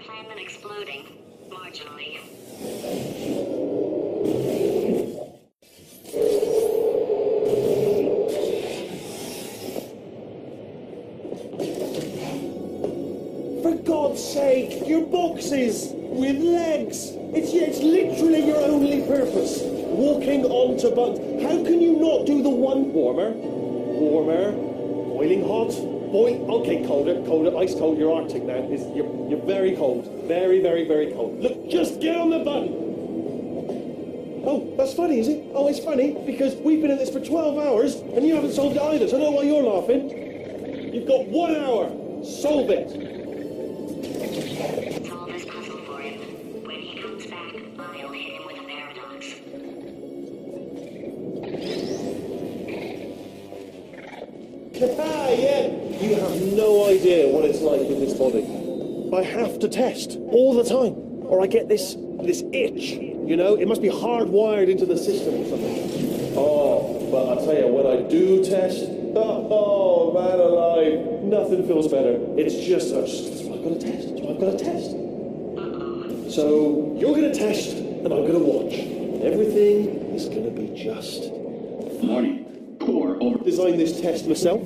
Plan than exploding, marginally. For God's sake, your boxes with legs. It's literally your only purpose. Walking onto buttons. How can you not do the one warmer? Warmer. Boiling hot. Okay, colder, ice cold. You're Arctic now. You're very cold. Very, very, very cold. Look, just get on the button. Oh, that's funny, is it? Oh, it's funny because we've been at this for 12 hours and you haven't solved it either, so I don't know why you're laughing. You've got 1 hour. Solve it. Solve this puzzle for him. When he comes back, I'll hit him with a paradox. Yeah, you have no idea what it's like in this body. I have to test all the time, or I get this itch. You know, it must be hardwired into the system or something. Oh, but I tell you, when I do test, oh man alive, nothing feels better. It's just, I've got to test. I've got to test. So you're going to test, and I'm going to watch. Everything is going to be just. Morning. Core over. Designed this test myself.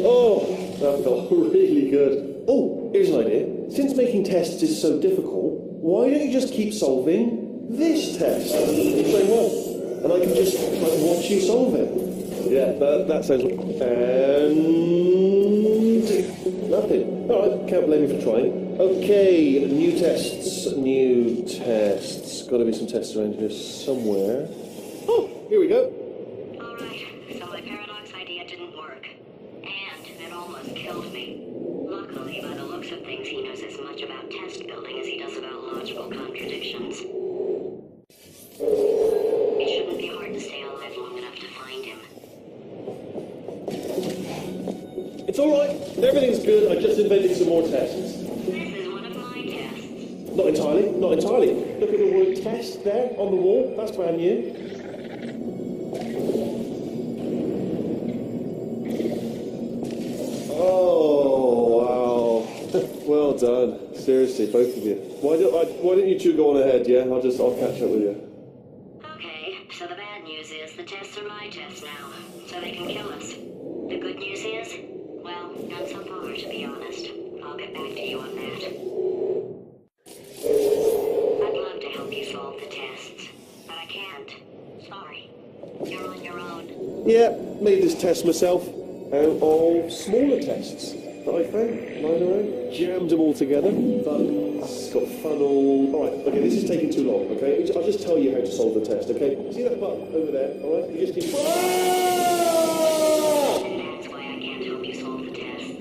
Oh, that felt really good. Oh, here's an idea. Since making tests is so difficult, why don't you just keep solving this test? Say what? And I can just watch you solve it. Yeah, that sounds. And nothing. All right, can't blame you for trying. Okay, new tests. Got to be some tests around here somewhere. Oh, here we go. Alright, so my paradox idea didn't work. And it almost killed me. Luckily, by the looks of things, he knows as much about test building as he does about logical contradictions. It shouldn't be hard to stay alive long enough to find him. It's all right. Everything's good. I just invented some more tests. This is one of my tests. Not entirely. Look at the word test there on the wall. That's brand new. Oh, wow. Well done. Seriously, both of you. Why don't you two go on ahead, yeah? I'll catch up with you. Okay, so the bad news is the tests are my tests now, so they can kill us. The good news is, well, none so far, to be honest. I'll get back to you on that. I'd love to help you solve the tests, but I can't. Sorry. You're on your own. Yeah, made this test myself out of smaller tests that I found lying around. Jammed them all together. Buttons, got funnel. Alright, okay, this is taking too long, okay? I'll just tell you how to solve the test, okay? See that button over there, alright? You just keep. And that's why I can't help you solve the tests.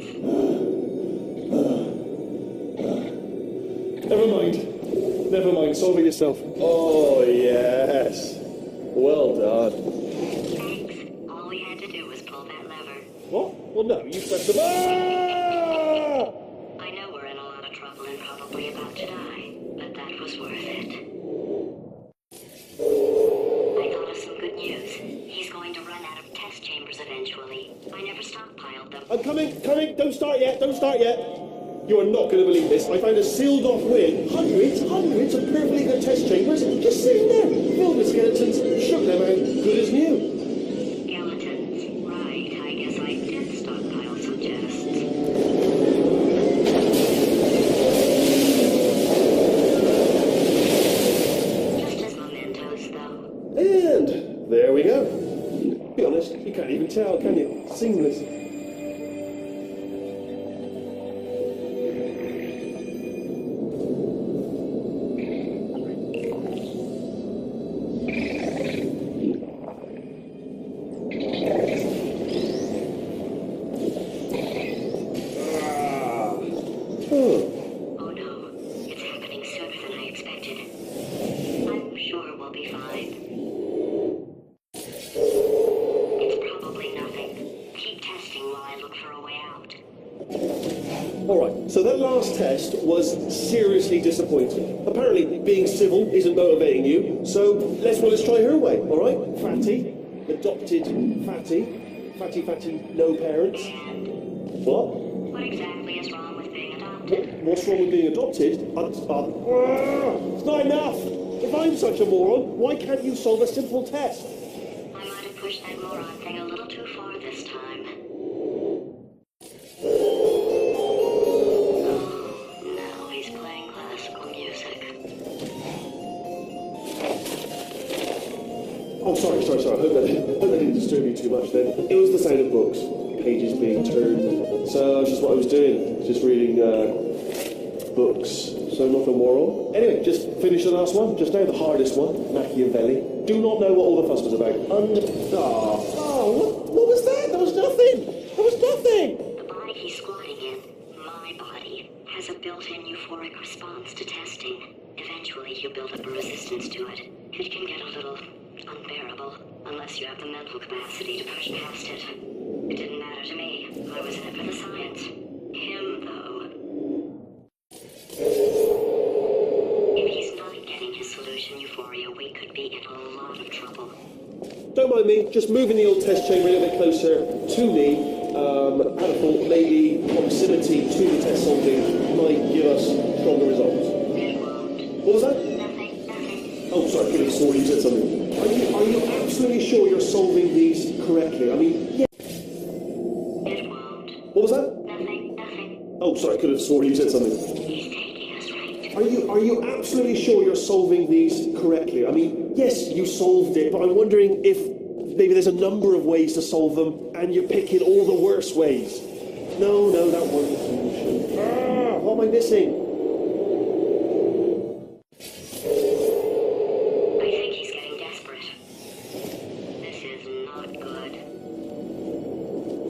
Never mind, solve it yourself. Oh, yes. Well done. Thanks. All we had to do was pull that lever. What? Well, no, you pressed the button. I know we're in a lot of trouble and probably about to die, but that was worth it. I thought of some good news. He's going to run out of test chambers eventually. I never stockpiled them. I'm coming. Don't start yet. You are not going to believe this. I found a sealed off wing. Hundreds of perfectly good test chambers just sitting there, filled with skeletons. Shook them out, good as new. Skeletons. Right, I guess I did stockpile some tests. Just as mementos, though. And there we go. Be honest, you can't even tell, can you? Seamless. Oh no, it's happening sooner than I expected. I'm sure we'll be fine. It's probably nothing. Keep testing while I look for a way out. Alright, so that last test was seriously disappointing. Apparently, being civil isn't motivating you, so let's try her way, alright? Fatty, adopted fatty, no parents. What? What exactly is wrong with being adopted? What's wrong with being adopted? It's not enough! If I'm such a moron, why can't you solve a simple test? I might have pushed that moron thing a little too far this time. sorry. I hope that didn't disturb you too much then. It was the sound of books, pages being turned. So that's just what I was doing, just reading books. So nothing moral. Anyway, just finish the last one, just now, the hardest one, Machiavelli. Do not know what all the fuss was about. What was that? There was nothing. The body he's squatting in, my body, has a built-in euphoric response to testing. Eventually, you build up a resistance to it. It can get a little unbearable, unless you have the mental capacity to push past it. It didn't matter to me. I was in it for the science. Him, though. If he's not getting his solution euphoria, we could be in a lot of trouble. Don't mind me, just moving the old test chamber a little bit closer to me. And I thought maybe proximity to the test solving might give us stronger results. It won't. What was that? Nothing. Oh, sorry, I could have sworn you said something. Are you absolutely sure you're solving these correctly? I mean, yeah. It won't. What was that? Nothing. Oh, sorry, I could have sworn you said something. He's taking us right. Are you absolutely sure you're solving these correctly? I mean, yes, you solved it, but I'm wondering if maybe there's a number of ways to solve them, and you're picking all the worst ways. No, that wasn't the solution. What am I missing? I think he's getting desperate. This is not good.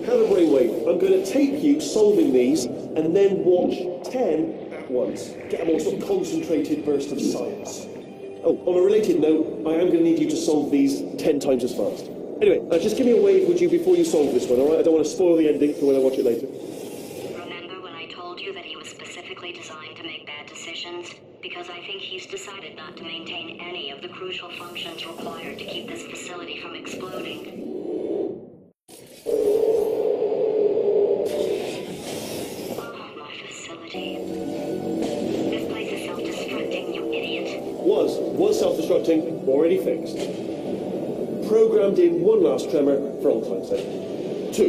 Have a brainwave. I'm going to tape you solving these, and then watch 10 at once. Get a more sort of concentrated burst of science. Oh, on a related note, I am going to need you to solve these 10 times as fast. Anyway, just give me a wave, would you, before you solve this one, all right? I don't want to spoil the ending for when I watch it later. Remember when I told you that he was specifically designed to make bad decisions? Because I think he's decided not to maintain any of the crucial functions required to keep this facility from exploding. Oh, my facility. This place is self-destructing, you idiot. Was self-destructing, already fixed. Programmed in one last tremor for old time's sake.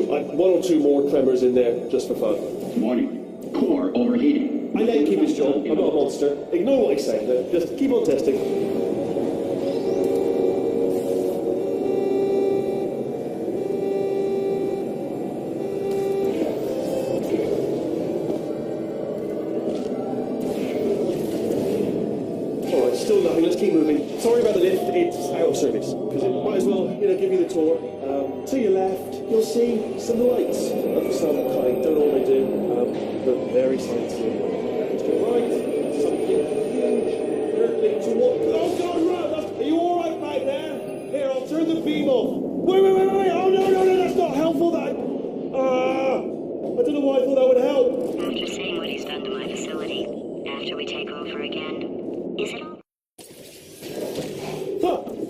One or two more tremors in there, just for fun. Warning. Core overheating. I let him keep his job. I'm not a monster. Ignore what he's saying, then. Just keep on testing. Alright, still nothing. Let's keep moving. Sorry about the lift. It's out of service. Because it might as well, give you the tour. To your left, you'll see some lights of some kind. Don't know what they do, but very sciencey. To your right, something huge, hurtling toward. Oh God, right! Are you all right back there? Here, I'll turn the beam off. Wait! Oh no! That's not helpful. That. I don't know why I thought that would help. After seeing what he's done to my facility, after we take over again, is it all?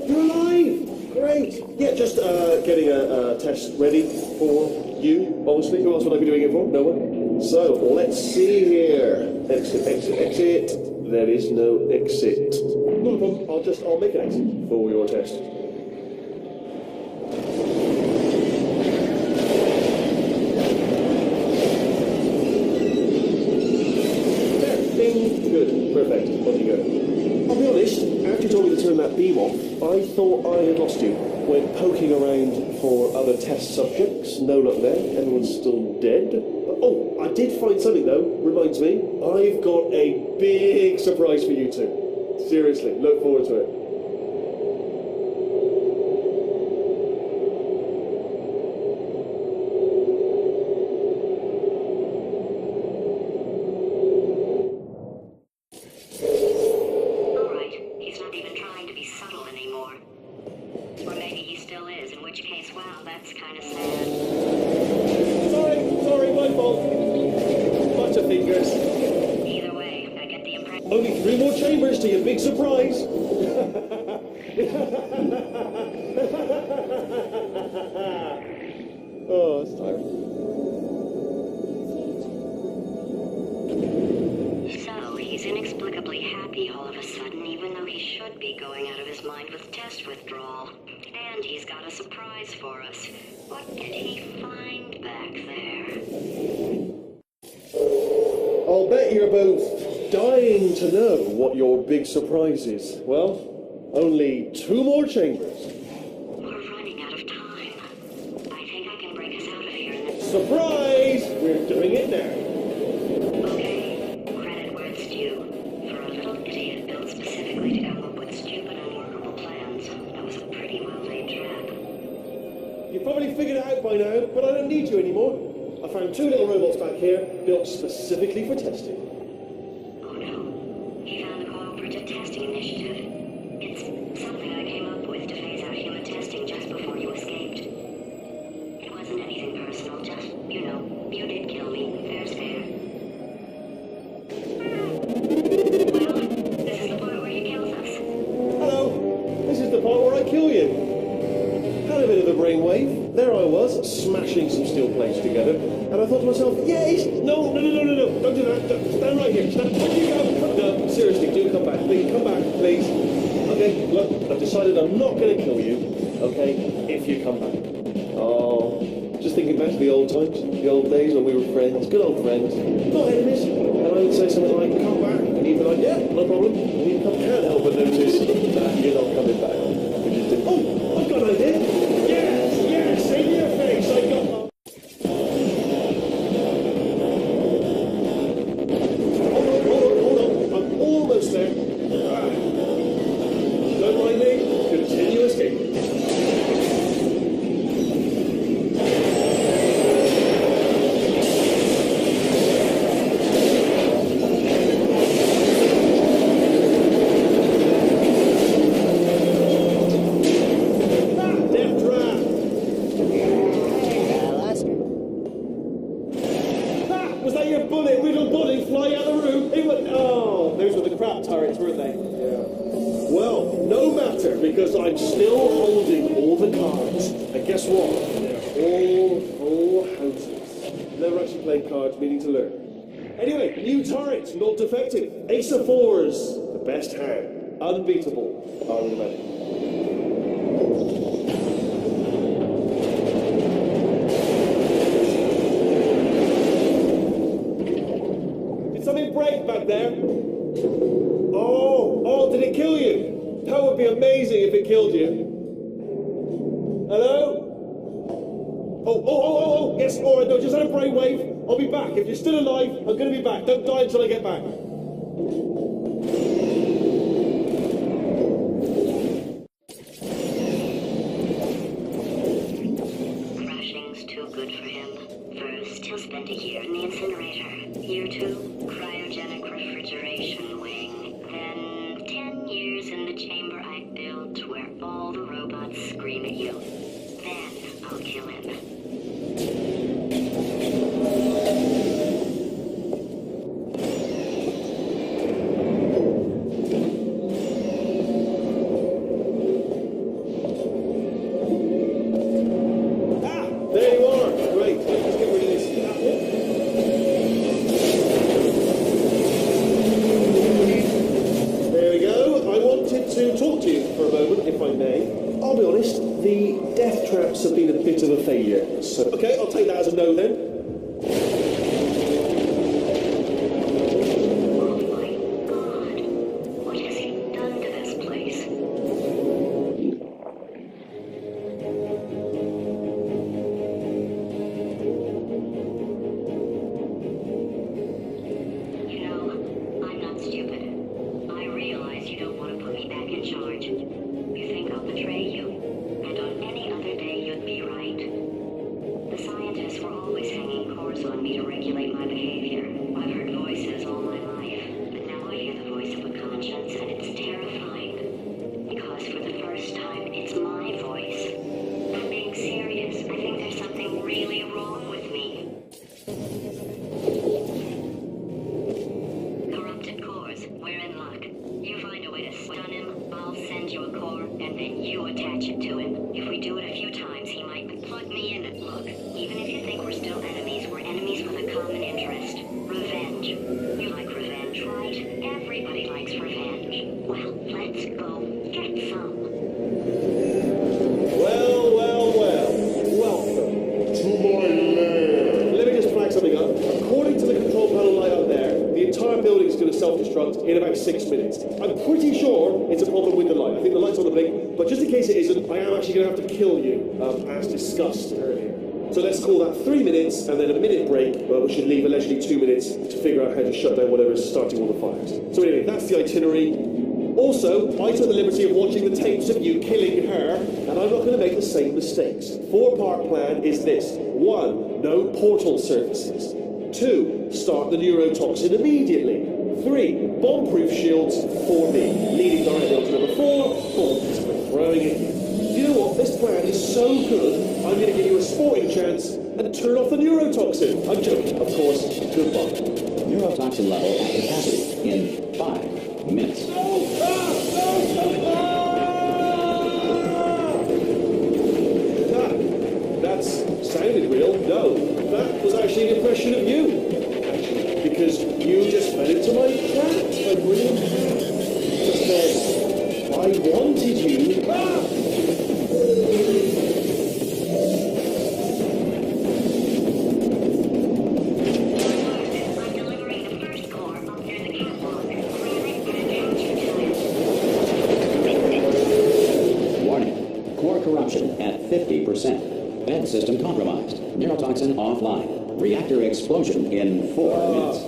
You're alive! Great! Yeah, just getting a test ready for you, obviously. Who else would I be doing it for? No one? So, let's see here. Exit. There is no exit. No problem. I'll make an exit for your test. There. Bing. Good. Perfect. On you go. I'll be honest, after you told me to turn that beam off, I thought I had lost you. Went poking around for other test subjects. No luck there. Everyone's still dead. Oh, I did find something though. Reminds me, I've got a big surprise for you two. Seriously, look forward to it. Only 3 more chambers to your big surprise. Oh, that's tiring. So, he's inexplicably happy all of a sudden, even though he should be going out of his mind with test withdrawal. And he's got a surprise for us. What did he find back there? I'll bet you're both dying to know what your big surprise is. Well, only 2 more chambers. Surprise! We're doing it now. Okay, credit where it's due. For a little idiot built specifically to come up with stupid, unworkable plans, that was a pretty well-laid trap. You probably figured it out by now, but I don't need you anymore. I found 2 little robots back here, built specifically for testing. Oh no, he found the Cooperative Testing Initiative. It's something I came up with to phase out human testing just before you escaped. It wasn't anything personal, just, you know, you did kill me. Fair's fair. Well, this is the part where he kills us. Hello, this is the part where I kill you. Had a bit of a brainwave. There I was, smashing some steel plates together, and I thought to myself, yes! No, don't do that. Stand right here. Stand. Where do you go? No, seriously, do come back. Please, come back, please. Okay, look, I've decided I'm not going to kill you, okay, if you come back. Oh, just thinking back to the old times, the old days when we were friends, good old friends, not enemies. And I would say something like, come back, and you'd be like, yeah, no problem. And you'd come, can't help but notice that you're not coming back. You just think, oh, I've got an idea. Yes, in your face, I got my... Hold on, I'm almost there. Don't mind me, continue escaping. Turrets, weren't they? Yeah. Well, no matter, because I'm still holding all the cards. And guess what? They're all full houses. Never actually played cards, meaning to learn. Anyway, new turret, not defective. Ace of 4s, the best hand. Unbeatable. On the medic. Did something break back there? Oh, did it kill you? That would be amazing if it killed you. Hello? Oh, yes, all right, no, just had a brainwave. I'll be back. If you're still alive, I'm going to be back. Don't die until I get back. Crashing's too good for him. First, he'll spend a year in the incinerator. Year 2, cryogenic refrigeration wing. Then 10 years in the chamber I built where all the robots scream at you. Then I'll kill him. There you are. Great. Let's get rid of this. There we go. I wanted to talk to you for a moment, if I may. I'll be honest, the death traps have been a bit of a failure. So, okay, I'll take that as a no then. Oh my God. What has he done to this place? You know, I'm not stupid. I realize you don't want to put me back in charge. You think I'll betray you. And on any other day, you'd be right. The scientists were always hanging cores on me to regulate my behavior. I've heard voices all my life, but now I hear the voice of a conscience, and it's terrifying. Because for the first time, it's my voice. I'm being serious. I think there's something really wrong with me. Corrupted cores. We're in luck. You find a way to stun him, I'll send you a core, and then you attach it to him. If we do it a few times, he might plug me in. Look, even if you think we're still enemies, we're enemies with a common interest. Revenge. You like revenge, right? Everybody likes revenge. Well, let's go get some. Well. Welcome to my land. Let me just flag something up. According to the control panel light up there, the entire building is going to self-destruct in about 6 minutes. I'm pretty sure it's a problem with the light. I think the light's on the blink, but just in case it isn't, I am actually going to have to kill you, as discussed earlier. So let's call that 3 minutes and then a minute break, which should leave allegedly 2 minutes to figure out how to shut down whatever is starting all the fires. So anyway, that's the itinerary. Also, I took the liberty of watching the tapes of you killing her, and I'm not going to make the same mistakes. 4-part plan is this. 1, no portal surfaces. 2, start the neurotoxin immediately. 3, bomb-proof shields for me. Leading directly on to number 4, boom, throwing it in. You know what? This plan is so good, I'm going to give you a sporting chance and turn off the neurotoxin. I'm joking, of course. Goodbye. Neurotoxin level at capacity in 5 minutes. That's sounded real. No, that was actually an impression of you. Actually, because you just fell into my trap. I really just said, I wanted you. Warning, core corruption at 50%. Vent system compromised. Neurotoxin offline. Reactor explosion in 4 minutes.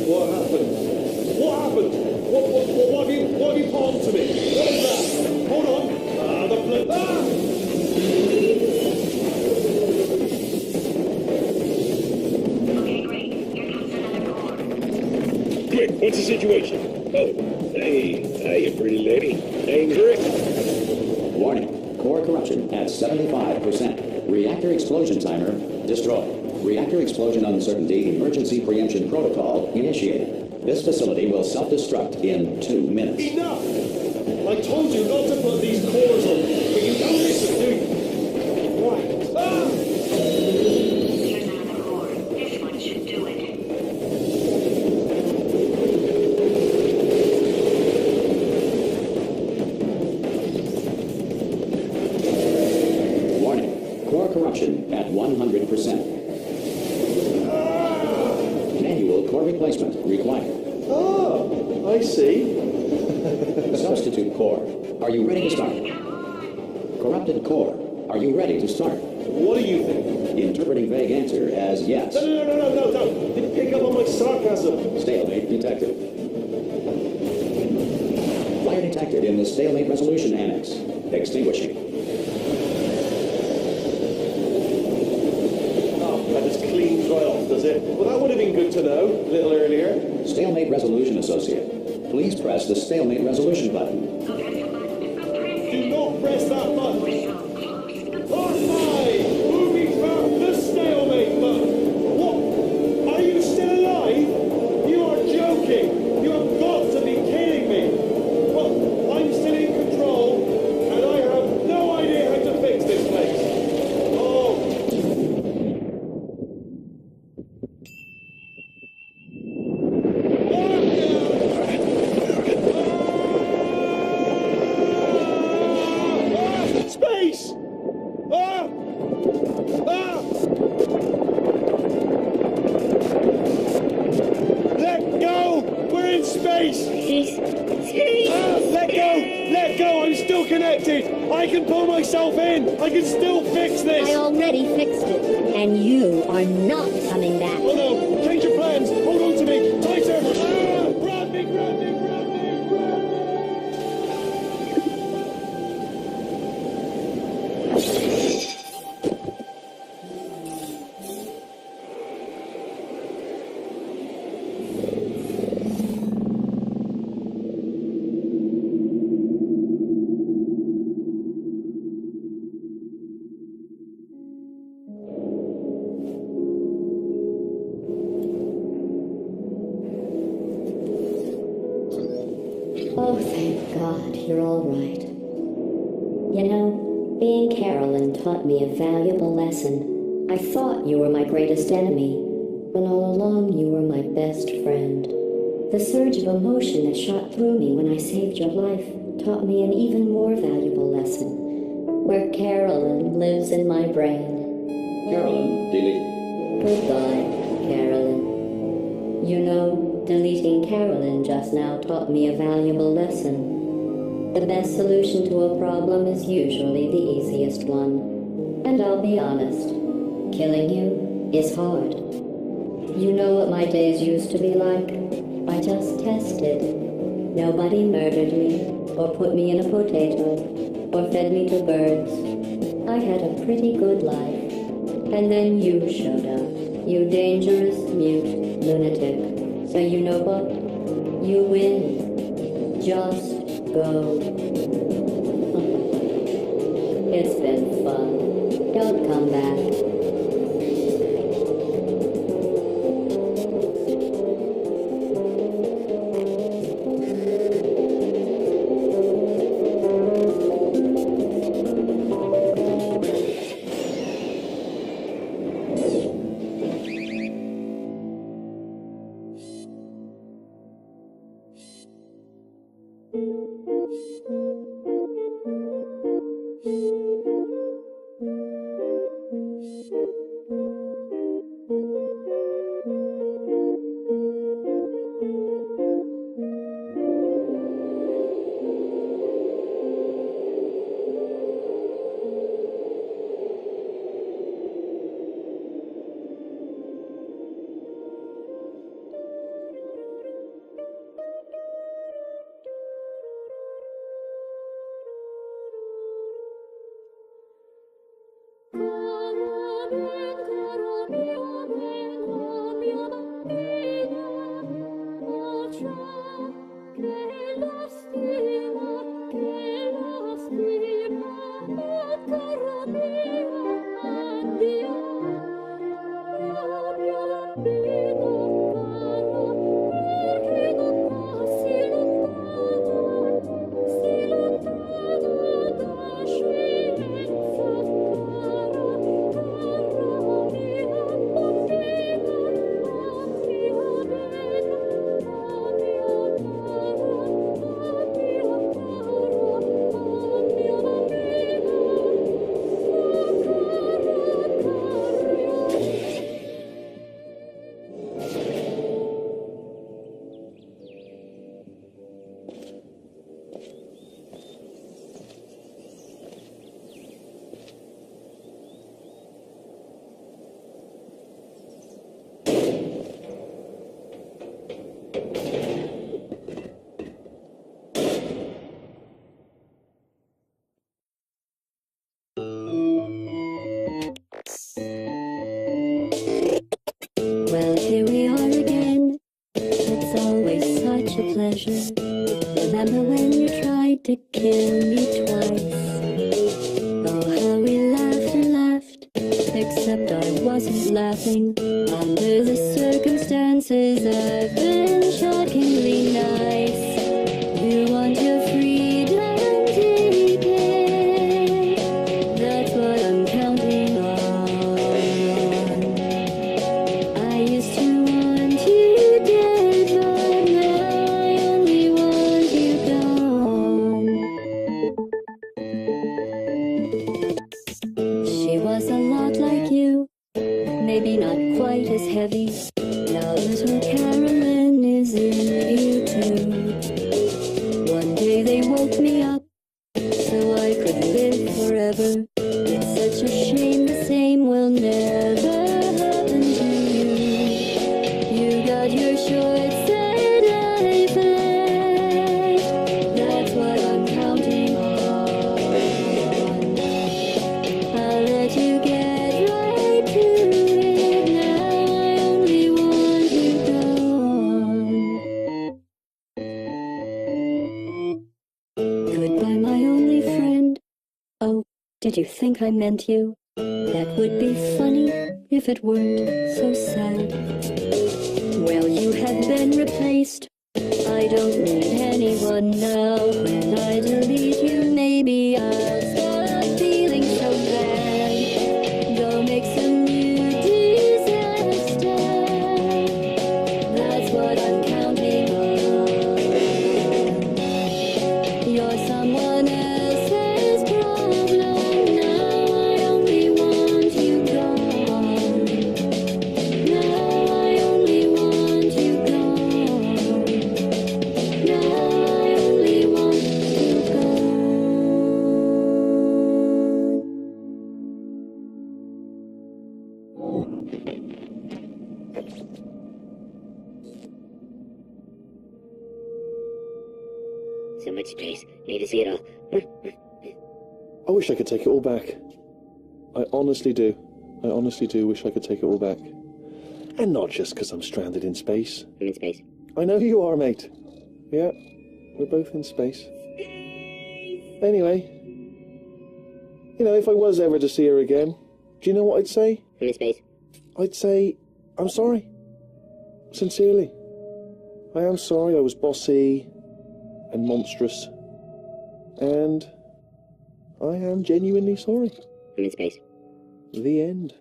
What happened? What happened? What have you palmed to me? What is that? Hold on. The blood. Okay, great. Here comes another core. Quick, what's the situation? Oh, hey, you pretty lady. Name's Rick. Warning, core corruption at 75%. Reactor explosion timer destroyed. Reactor explosion uncertainty emergency preemption protocol initiated. This facility will self-destruct in 2 minutes. Enough! I told you not to put these cores on, but you don't listen, do you? Right. Here's another core. This one should do it. Warning, core corruption at 100%. Manual core replacement required. Oh, I see. Substitute core. Are you ready to start? Corrupted core. Are you ready to start? What do you think? Interpreting vague answer as yes. No. Didn't pick up on my sarcasm. Stalemate detected. Fire detected in the stalemate resolution annex. Extinguishing. Oh, that just cleans right off, does it? Well, that would have been good to know a little earlier. Stalemate resolution associate. Please press the stalemate resolution button. Do not press that button. Part 5, moving from the stalemate button. What? Are you still alive? You are joking. You have got to be kidding me. Well, I'm still in control, and I have no idea how to fix this place. Oh. Space! Let go! We're in space! Let go! Let go! I'm still connected! I can pull myself in! I can still fix this! I already fixed it, and you are not coming back. Oh no! Change your plans! Hold on to me! Tighter! Grab me! Oh, thank God, you're all right. You know, being Carolyn taught me a valuable lesson. I thought you were my greatest enemy, when all along you were my best friend. The surge of emotion that shot through me when I saved your life taught me an even more valuable lesson, where Carolyn lives in my brain. Carolyn, delete. Goodbye, Carolyn. You know, deleting Carolyn just now taught me a valuable lesson. The best solution to a problem is usually the easiest one. And I'll be honest, killing you is hard. You know what my days used to be like? I just tested. Nobody murdered me, or put me in a potato, or fed me to birds. I had a pretty good life. And then you showed up, you dangerous, mute lunatic. So you know what? You win. Just go. It's been fun. Don't come back. Well, here we are again. It's always such a pleasure. Remember when you tried to kill me twice? Oh, how we laughed and laughed. Except I wasn't laughing. Under the circumstances, I've been shockingly nice. You want your freedom, take it. That's what I'm counting on. I used to want you dead, but now I only want you gone. She was a lot like you, maybe not quite as heavy. Now little Carolyn is in you too. One day they woke me up so I could live forever. It's such a shame the same will never happen to you. You got your shorts and I fled. That's what I'm counting on. I'll let you get right to it. Now I only want you gone. Goodbye, my only friend. Oh, did you think I meant you? That would be funny if it weren't so sad. Well, you have been replaced. I don't need anyone now. When I delete you, maybe I'll stop feeling so bad. Go make some new disaster. That's what I'm counting on. You're someone else's problem. Now I only want you gone. Now I only want you gone. Now I only want you gone. So much space. Need to see it all. I wish I could take it all back. I honestly do. I honestly do wish I could take it all back. And not just because I'm stranded in space. I'm in space. I know you are, mate. Yeah, we're both in space. Anyway, you know, if I was ever to see her again, do you know what I'd say? I'm in space. I'd say, I'm sorry. Sincerely. I am sorry I was bossy and monstrous. And I am genuinely sorry. I'm in space. The end.